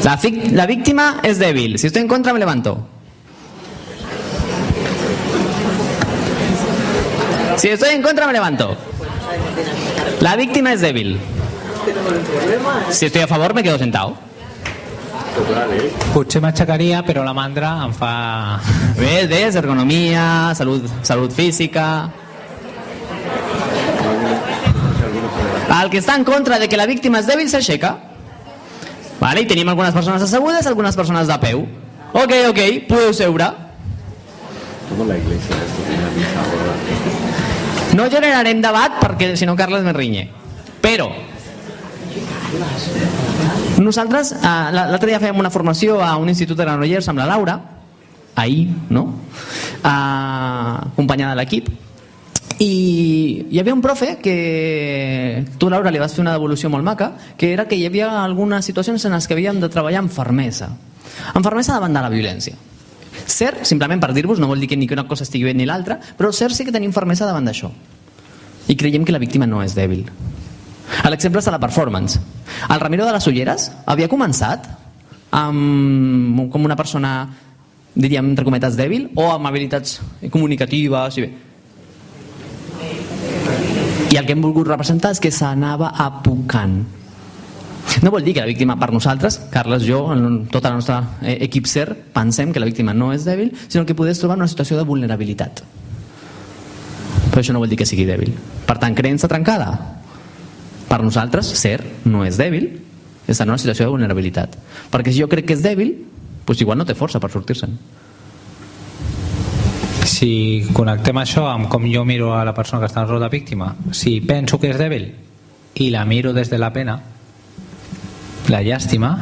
La víctima es débil. Si estoy en contra, me levanto. Si estoy en contra, me levanto. La víctima es débil. Si estoy a favor, me quedo sentado. Potser m'aixecaria, però la mandra em fa... ¿Ves? Ergonomía, salud física. El que està en contra de que la víctima és dèbil s'aixeca. Vale, i tenim algunes persones assegudes, algunes persones de peu. Ok, podeu seure. No generarem debat perquè si no Carles me riñe. Però nosaltres l'altre dia fèiem una formació a un institut de Granollers amb la Laura, ahir, no? Companya de l'equip, i hi havia un profe que tu, Laura, li vas fer una devolució molt maca, que era que hi havia algunes situacions en les que havíem de treballar amb fermesa davant de la violència. Cert, simplement per dir-vos, no vol dir que ni una cosa estigui bé ni l'altra, però cert sí que tenim fermesa davant d'això i creiem que la víctima no és dèbil. L'exemple és de la performance. El Ramiro de les Ulleres havia començat com una persona, diríem, entre cometes, dèbil, o amb habilitats comunicatives i bé. I el que hem volgut representar és que s'anava apocant. No vol dir que la víctima, per nosaltres, Carles, jo, tot el nostre equip CER, pensem que la víctima no és dèbil, sinó que podés trobar una situació de vulnerabilitat. Però això no vol dir que sigui dèbil. Per tant, creença trencada. Per nosaltres, CER no és dèbil, està en una situació de vulnerabilitat. Perquè si jo crec que és dèbil, doncs igual no té força per sortir-se'n. Si connectem això amb com jo miro a la persona que està en el rol de víctima, si penso que és dèbil i la miro des de la pena, la llàstima,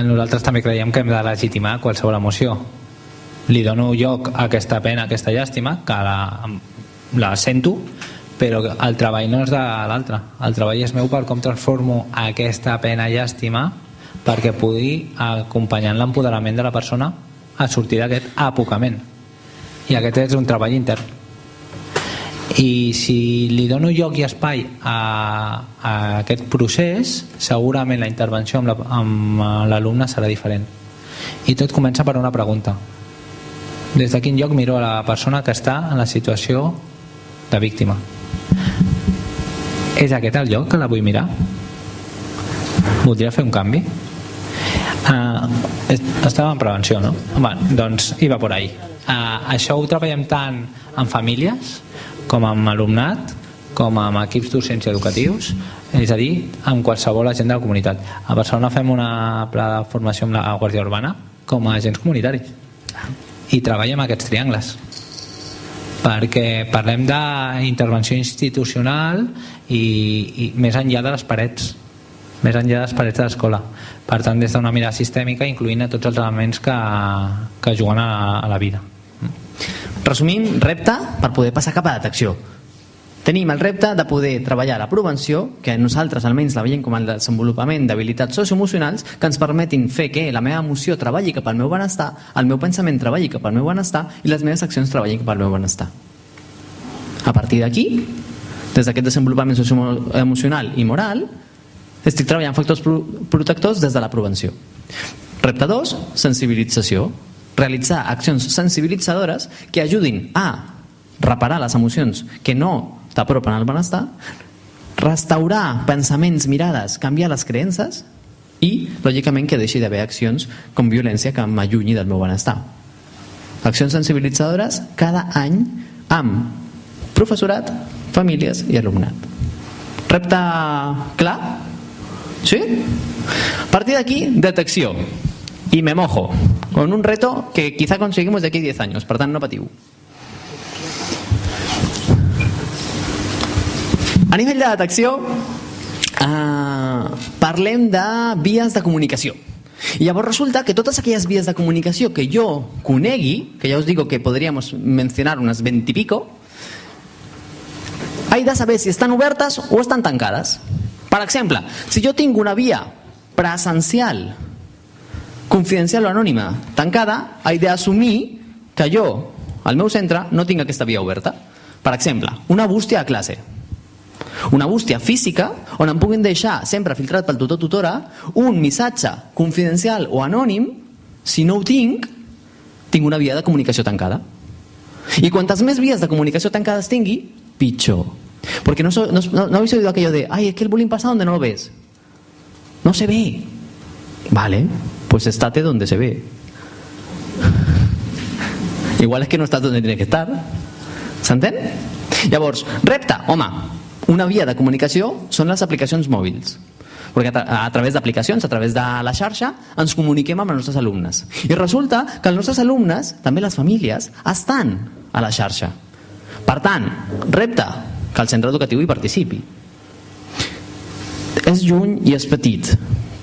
nosaltres també creiem que hem de legitimar qualsevol emoció. Li dono lloc a aquesta pena, a aquesta llàstima, que la sento, però el treball no és de l'altre. El treball és meu per com transformo aquesta pena, llàstima, perquè pugui acompanyar l'empoderament de la persona a sortir d'aquest apocament. I aquest és un treball intern. I si li dono lloc i espai a aquest procés, segurament la intervenció amb l'alumne serà diferent. I tot comença per una pregunta. Des de quin lloc miro a la persona que està en la situació de víctima? És aquest el lloc que la vull mirar? Voldria fer un canvi? Estava en prevenció, no? Doncs hi va por ahí. Això ho treballem tant en famílies com amb alumnat, com amb equips docents i educatius, és a dir, amb qualsevol agent de la comunitat. A Barcelona fem una pla de formació amb la Guàrdia Urbana com a agents comunitaris i treballem aquests triangles, perquè parlem d'intervenció institucional i més enllà de les parets, més enllà de les parets de l'escola. Per tant, des d'una mirada sistèmica, incloent a tots els elements que juguen a la vida. Resumint, repte per poder passar cap a la detecció. Tenim el repte de poder treballar la prevenció, que nosaltres almenys la veiem com el desenvolupament d'habilitats socioemocionals que ens permetin fer que la meva emoció treballi cap al meu benestar, el meu pensament treballi cap al meu benestar i les meves accions treballin cap al meu benestar. A partir d'aquí, des d'aquest desenvolupament socioemocional i moral, estic treballant factors protectors des de la prevenció. Repte 2, sensibilització. Realitzar accions sensibilitzadores que ajudin a reparar les emocions que no t'apropen al benestar, restaurar pensaments, mirades, canviar les creences i, lògicament, que deixi d'haver accions com violència que m'allunyi del meu benestar. Accions sensibilitzadores cada any amb professorat, famílies i alumnat. Repte clar? Sí? A partir d'aquí, detecció. I me mojo. con un reto que quizá conseguimos de aquí 10 anys, per tant no patiu. A nivell de detecció, parlem de vies de comunicació. I llavors resulta que totes aquelles vies de comunicació que jo conegui, que ja us digo que podríamos mencionar unas 20 y pico, hay de saber si estan obertes o estan tancades. Per exemple, si jo tinc una via presencial, confidencial o anònima tancada, he d'assumir que jo, al meu centre, no tinc aquesta via oberta. Per exemple, una bústia a classe. Una bústia física on em puguin deixar, sempre filtrat pel tutor o tutora, un missatge confidencial o anònim. Si no ho tinc una via de comunicació tancada. I quantes més vies de comunicació tancades tingui, pitjor. Porque no habéis oído aquello de ay, es que el bullying pasa donde no lo ves. No se ve. Vale, pues estate donde se ve. Igual es que no estàs donde tiene que estar. S'entén? Llavors, repte, home, una via de comunicació són les aplicacions mòbils. Perquè a través d'aplicacions, a través de la xarxa, ens comuniquem amb els nostres alumnes. I resulta que els nostres alumnes, també les famílies, estan a la xarxa. Per tant, repte, que el centre educatiu hi participi. És lluny i és petit,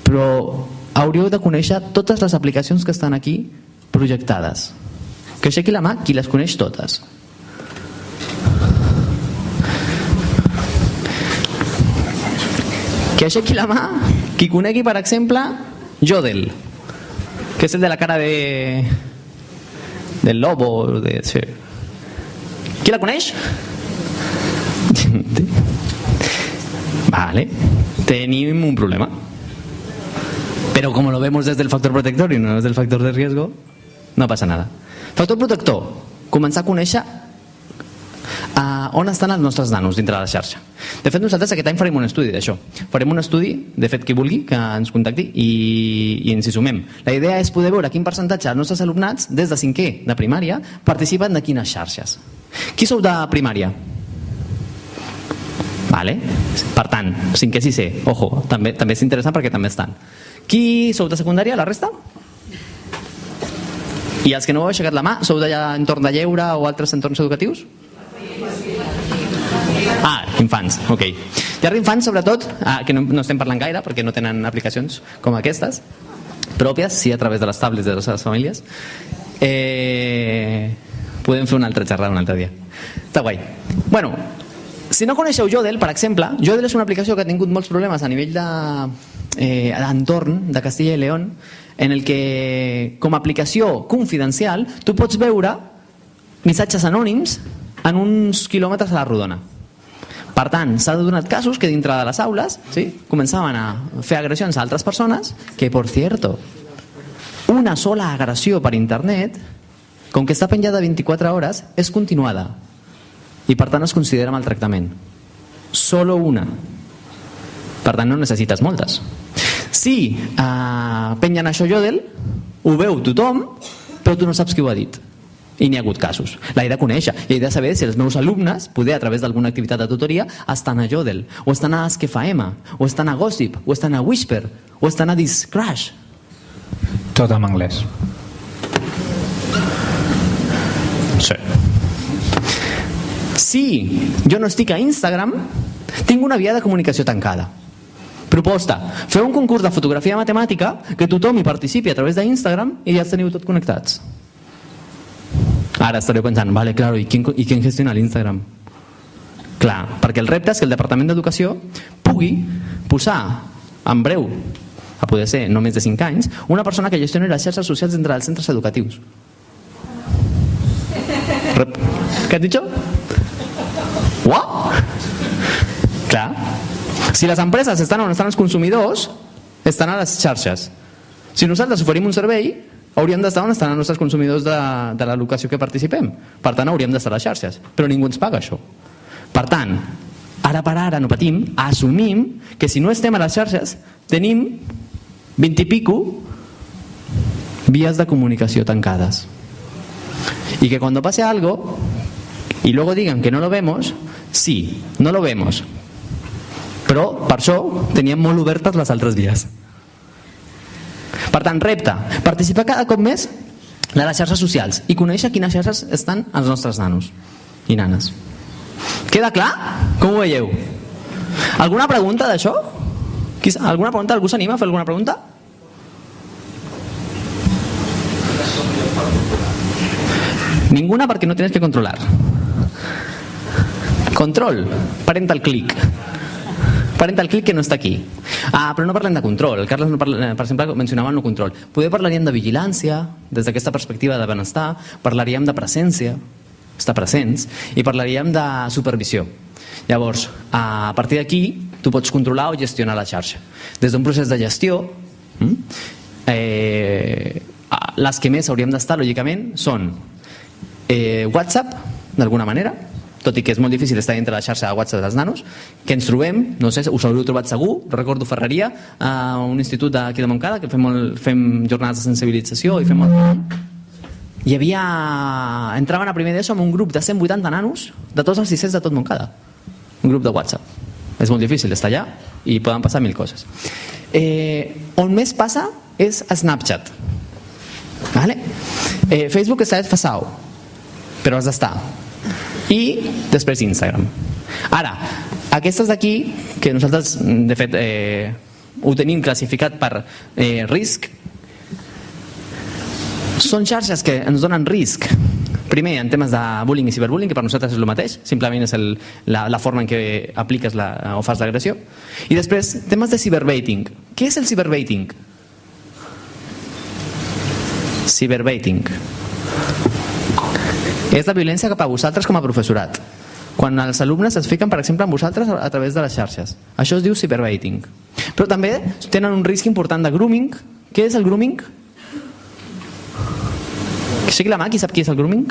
però hauríeu de conèixer totes les aplicacions que estan aquí projectades. Que aixequi la mà qui les coneix totes. Que aixequi la mà qui conegui, per exemple, Jodel, que és el de la cara del lobo. Sí. Qui la coneix? Vale, tenim un problema. Pero como lo vemos desde el factor protector y no desde el factor de riesgo, no pasa nada. Factor protector, començar a conèixer on estan els nostres nanos dintre de la xarxa. De fet, nosaltres aquest any farem un estudi d'això. Farem un estudi, de fet, qui vulgui que ens contacti i ens hi sumem. La idea és poder veure quin percentatge dels nostres alumnats, des de 5è de primària, participen de quines xarxes. Qui sou de primària? Vale. Per tant, 5è, 6è, ojo, també és interessant perquè també estan. Qui sou de secundària, la resta? I els que no heu aixecat la mà, sou d'entorn de lleure o altres entorns educatius? Infants, ok. Llar d'infants, sobretot, que no estem parlant gaire perquè no tenen aplicacions com aquestes, pròpies, sí, a través de les tablets de les seves famílies. Podem fer una altra xerrada un altre dia. Està guai. Bueno, si no coneixeu Jodel, per exemple, Jodel és una aplicació que ha tingut molts problemes a nivell d'entorn de Castilla i León, en el que, com a aplicació confidencial, tu pots veure missatges anònims en uns quilòmetres a la rodona. Per tant, s'ha donat casos que dintre de les aules començaven a fer agressions a altres persones que, por cierto, una sola agressió per internet, com que està penjada 24 hores, és continuada i per tant es considera maltractament. Solo una. Per tant, no necessites moltes. Si pengen això Jodel, ho veu tothom, però tu no saps qui ho ha dit. I n'hi ha hagut casos. L'he de conèixer i he de saber si els meus alumnes, poder a través d'alguna activitat de tutoria, estan a Jodel, o estan a Esquefa-M, o estan a Gossip, o estan a Whisper, o estan a Discrash. Tot en anglès. Sí. Si jo no estic a Instagram, tinc una via de comunicació tancada. Proposta, feu un concurs de fotografia matemàtica que tothom hi participi a través d'Instagram i ja els teniu tot connectats. Ara estareu pensant, vale, claro, ¿y quién gestiona l'Instagram? Clar, perquè el repte és que el Departament d'Educació pugui posar en breu, a poder ser no més de 5 anys, una persona que gestioni les xarxes socials entre els centres educatius. ¿Qué has dicho? What? Clar. Si les empreses estan on estan els consumidors, estan a les xarxes. Si nosaltres oferim un servei, hauríem d'estar on estan els nostres consumidors de l'educació que participem. Per tant, hauríem d'estar a les xarxes. Però ningú ens paga això. Per tant, ara per ara no patim, assumim que si no estem a les xarxes, tenim 20 i pico vías de comunicació tancades. Y que cuando pase algo y luego digan que no lo vemos, sí, no lo vemos. Però per això teníem molt obertes les altres vies. Per tant, repte, participar cada cop més de les xarxes socials i conèixer quines xarxes estan els nostres nanos i nanes. Queda clar? Com ho veieu? Alguna pregunta d'això? Alguna pregunta? Algú s'anima a fer alguna pregunta? Ninguna perquè no tienes que controlar. Control, parental click. Parental click que no està aquí. Però no parlem de control. El Carles, per exemple, mencionava el no control. Poder parlaríem de vigilància, des d'aquesta perspectiva de benestar, parlaríem de presència, estar presents, i parlaríem de supervisió. Llavors, a partir d'aquí, tu pots controlar o gestionar la xarxa. Des d'un procés de gestió, les que més hauríem d'estar, lògicament, són WhatsApp, d'alguna manera, tot i que és molt difícil estar dintre la xarxa de WhatsApp dels nanos, que ens trobem, no sé, us haureu trobat segur, recordo Ferreria, a un institut d'aquí de Montcada, que fem jornades de sensibilització i fem molt... Hi havia... Entraven a primer d'ESO amb un grup de 180 nanos de tots els licets de tot Montcada. Un grup de WhatsApp. És molt difícil estar allà i poden passar mil coses. On més passa és a Snapchat. ¿Vale? Facebook està desfasat, però has d'estar. I després Instagram. Ara, aquestes d'aquí, que nosaltres de fet ho tenim classificat per risc, són xarxes que ens donen risc. Primer, en temes de bullying i ciberbullying, que per nosaltres és el mateix, simplement és la forma en què apliques o fas l'agressió. I després, temes de ciberbaiting. Què és el ciberbaiting? Ciberbaiting és la violència cap a vosaltres com a professorat. Quan els alumnes es fiquen, per exemple, amb vosaltres a través de les xarxes. Això es diu ciberbaiting. Però també tenen un risc important de grooming. Què és el grooming? Aixequi la mà, qui sap qui és el grooming?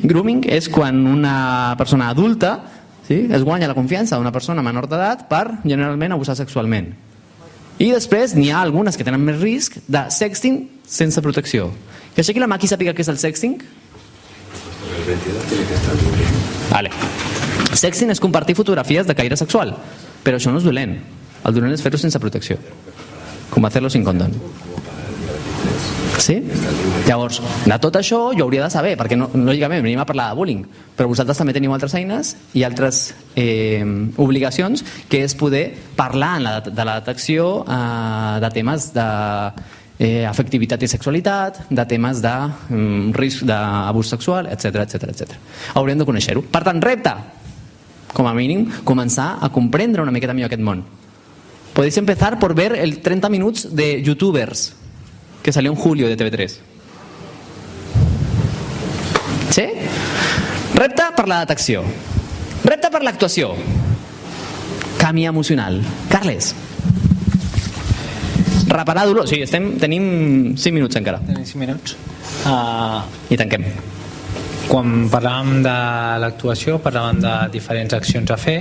Grooming és quan una persona adulta es guanya la confiança d'una persona menor d'edat per generalment abusar sexualment. I després n'hi ha algunes que tenen més risc de sexting sense protecció. Que aixequi la mà qui sàpiga què és el sexting? Vale. Sexting és compartir fotografies de caire sexual, però això no és dolent. El dolent és fer-ho sense protecció, com hacerlo sin condón. Sí? Llavors, de tot això jo hauria de saber, perquè lògicament venim a parlar de bullying, però vosaltres també teniu altres eines i altres obligacions, que és poder parlar de la detecció de temes d'afectivitat i sexualitat, de temes de risc d'abús sexual, etc. Hauríem de conèixer-ho. Per tant, repte, com a mínim, començar a comprendre una miqueta millor aquest món. Podéis empezar por ver el 30 minuts de youtubers que salió en julio de TV3. ¿Sí? Repte per la detecció. Repte per l'actuació. Camí emocional. Carles. Reparar dolor. Sí, tenim 5 minuts encara. Tenim 5 minuts. I tanquem. Quan parlàvem de l'actuació, parlàvem de diferents accions a fer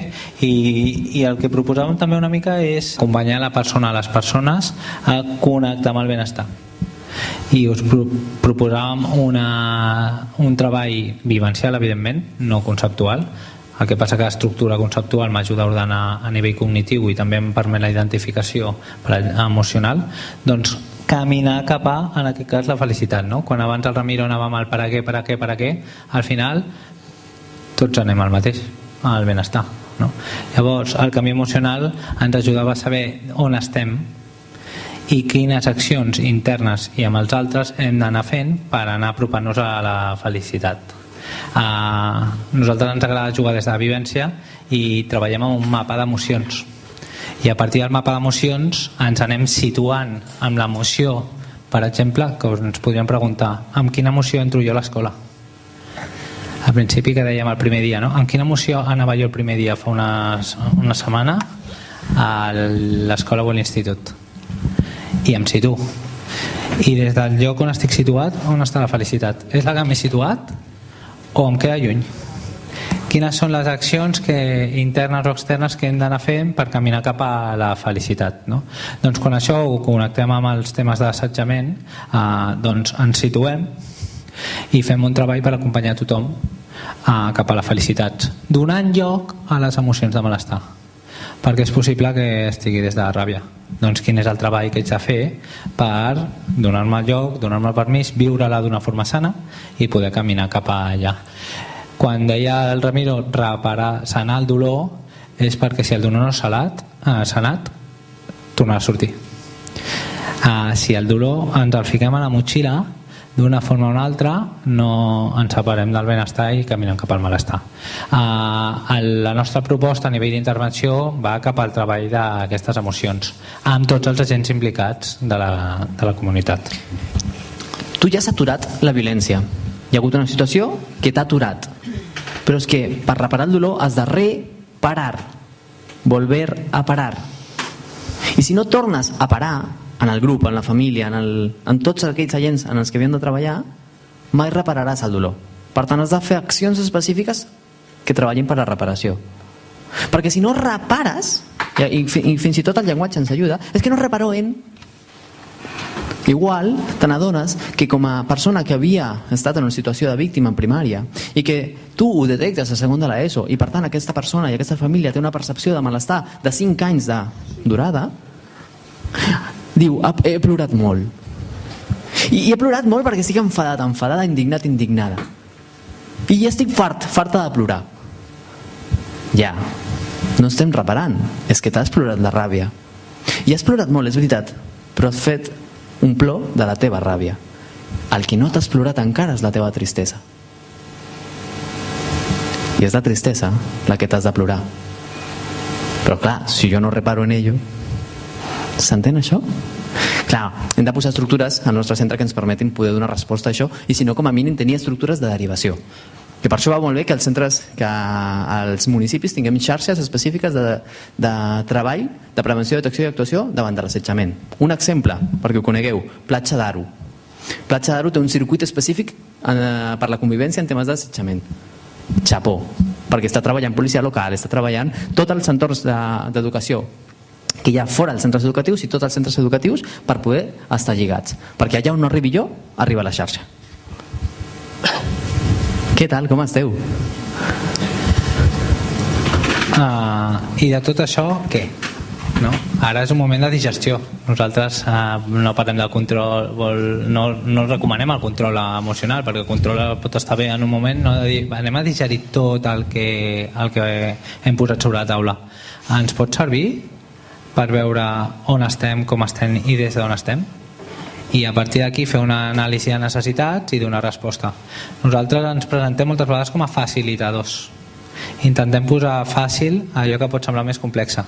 i el que proposàvem també una mica és acompanyar la persona, les persones, a connectar amb el benestar. I us proposàvem un treball vivencial, evidentment, no conceptual. El que passa que l'estructura conceptual m'ajuda a ordenar a nivell cognitiu i també em permet la identificació emocional. Doncs caminar cap a, en aquest cas, la felicitat, no? Quan abans el Ramiro anàvem al per què, al final tots anem al mateix, al benestar, no? Llavors el camí emocional ens ajudava a saber on estem i quines accions internes i amb els altres hem d'anar fent per anar apropant-nos a la felicitat. A nosaltres ens agrada jugar des de la vivència i treballem amb un mapa d'emocions. I a partir del mapa d'emocions ens anem situant amb l'emoció, per exemple, que ens podríem preguntar amb quina emoció entro jo a l'escola. Al principi que dèiem el primer dia, no? Amb quina emoció anava jo el primer dia fa una setmana a l'escola o a l'institut? I em situo. I des del lloc on estic situat, on està la felicitat? És la que m'he situat o em queda lluny? Quines són les accions internes o externes que hem d'anar fent per caminar cap a la felicitat, no? Doncs quan això ho connectem amb els temes d'assetjament, doncs ens situem i fem un treball per acompanyar tothom cap a la felicitat, donant lloc a les emocions de malestar. perquè és possible que estigui des de la ràbia. Doncs quin és el treball que haig de fer per donar-me el lloc, donar-me el permís, viure-la d'una forma sana i poder caminar cap allà. Quan deia el Ramiro sanar el dolor, és perquè si el dolor no és sanat, tornarà a sortir. Si el dolor ens el fiquem a la motxilla, d'una forma o una altra no ens separem del benestar i caminem cap al malestar. La nostra proposta a nivell d'intervenció va cap al treball d'aquestes emocions amb tots els agents implicats de la comunitat. Tu ja has aturat la violència, hi ha hagut una situació que t'ha aturat, però és que per reparar el dolor has de reparar, volver a parar, i si no tornes a parar en el grup, en la família, en tots aquells agents en els que havíem de treballar, mai repararàs el dolor. Per tant, has de fer accions específiques que treballin per la reparació. Perquè si no repares, i fins i tot el llenguatge ens ajuda, és que no reparo en... Igual te n'adones que com a persona que havia estat en una situació de víctima en primària i que tu ho detectes a segon de l'ESO i per tant aquesta persona i aquesta família té una percepció de malestar de 5 anys de durada, diu, he plorat molt. I he plorat molt perquè estic enfadada, indignada. I ja estic farta de plorar. Ja, no estem reparant, és que t'has plorat la ràbia. I has plorat molt, és veritat, però has fet un plor de la teva ràbia. El que no t'has plorat encara és la teva tristesa. I és la tristesa la que t'has de plorar. Però clar, si jo no reparo en ello, s'entén això? Clar, hem de posar estructures al nostre centre que ens permetin poder donar resposta a això i si no, com a mínim, tenir estructures de derivació. Que per això va molt bé que els centres, que als municipis tinguem xarxes específiques de treball, de prevenció, detecció i actuació davant de l'assetjament. Un exemple, perquè ho conegueu, Platja d'Aro. Platja d'Aro té un circuit específic per la convivència en temes d'assetjament. Chapó, perquè està treballant policia local, està treballant tots els entorns d'educació que hi ha fora dels centres educatius i tots els centres educatius per poder estar lligats. Perquè allà on no arribi jo, arriba la xarxa. Què tal? Com esteu? I de tot això, què? No? Ara és un moment de digestió. Nosaltres no parlem del control, no recomanem el control emocional, perquè el control pot estar bé en un moment, no? De dir, anem a digerir tot el que hem posat sobre la taula. Ens pot servir per veure on estem, com estem i des d'on estem? I a partir d'aquí fer una anàlisi de necessitats i donar resposta. Nosaltres ens presentem moltes vegades com a facilitadors. Intentem posar fàcil allò que pot semblar més complexa,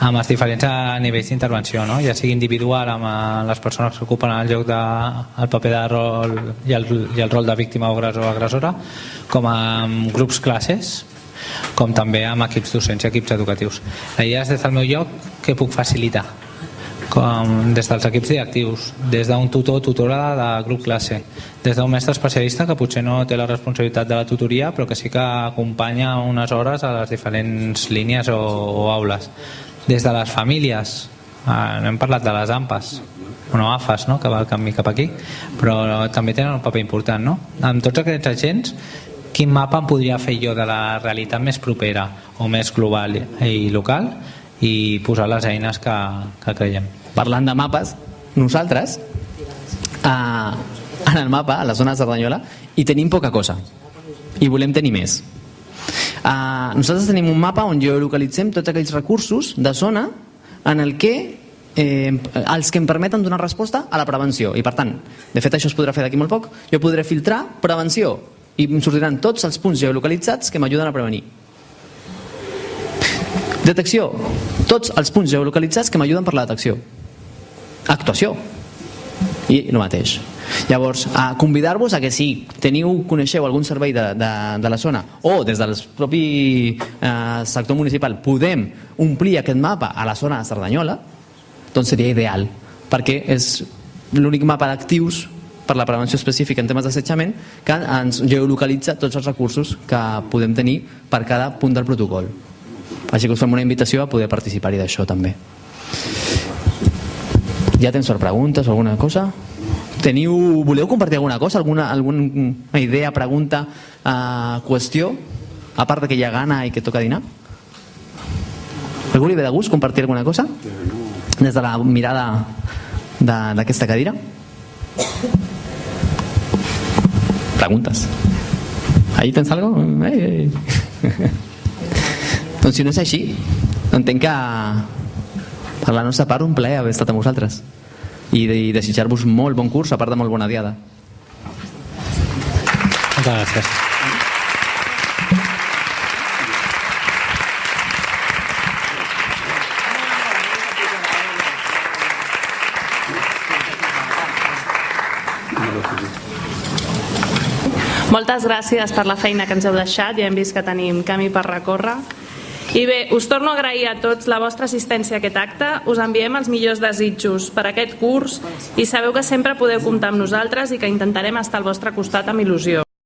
amb els diferents nivells d'intervenció, no? Ja sigui individual amb les persones que ocupen el lloc el paper de rol i el rol de víctima o agressora, com amb grups classes, com també amb equips docents i equips educatius. La idea és des del meu lloc que puc facilitar, com des dels equips directius, des d'un tutor o tutora de grup classe, des d'un mestre especialista que potser no té la responsabilitat de la tutoria però que sí que acompanya unes hores a les diferents línies o aules, des de les famílies. No hem parlat de les AMPAs AFAs, no? Que va el camí cap aquí, però també tenen un paper important, no? Amb tots aquests agents, quin mapa em podria fer jo de la realitat més propera o més global i local i posar les eines que creiem. Parlant de mapes, nosaltres en el mapa, a la zona de Cerdanyola, hi tenim poca cosa i volem tenir més. Nosaltres tenim un mapa on geolocalitzem tots aquells recursos de zona en el que els que em permeten donar resposta a la prevenció. I per tant, de fet això es podrà fer d'aquí molt poc, jo podré filtrar prevenció i em sortiran tots els punts geolocalitzats que m'ajuden a prevenir. Detecció, tots els punts geolocalitzats que m'ajuden per la detecció. Actuació, i el mateix. Llavors, convidar-vos a que si coneixeu algun servei de la zona o des del propi sector municipal podem omplir aquest mapa a la zona de Cerdanyola, doncs seria ideal, perquè és l'únic mapa d'actius per la prevenció específica en temes d'assetjament que ens geolocalitza tots els recursos que podem tenir per cada punt del protocol. Així que us fem una invitació a poder participar-hi d'això també. Hi ha temps per preguntes o alguna cosa? Voleu compartir alguna cosa? Alguna idea, pregunta, qüestió? A part que hi ha gana i que toca dinar? Algú li ve de gust compartir alguna cosa? Des de la mirada d'aquesta cadira? Preguntes. Ahí tens algo? Ei. Doncs si no és així, entenc que per la nostra part un plaer haver estat amb vosaltres i desitjar-vos molt bon curs, a part de molt bona diada. Moltes gràcies. Moltes gràcies per la feina que ens heu deixat, ja hem vist que tenim camí per recórrer. I bé, us torno a agrair a tots la vostra assistència a aquest acte, us enviem els millors desitjos per a aquest curs i sabeu que sempre podeu comptar amb nosaltres i que intentarem estar al vostre costat amb il·lusió.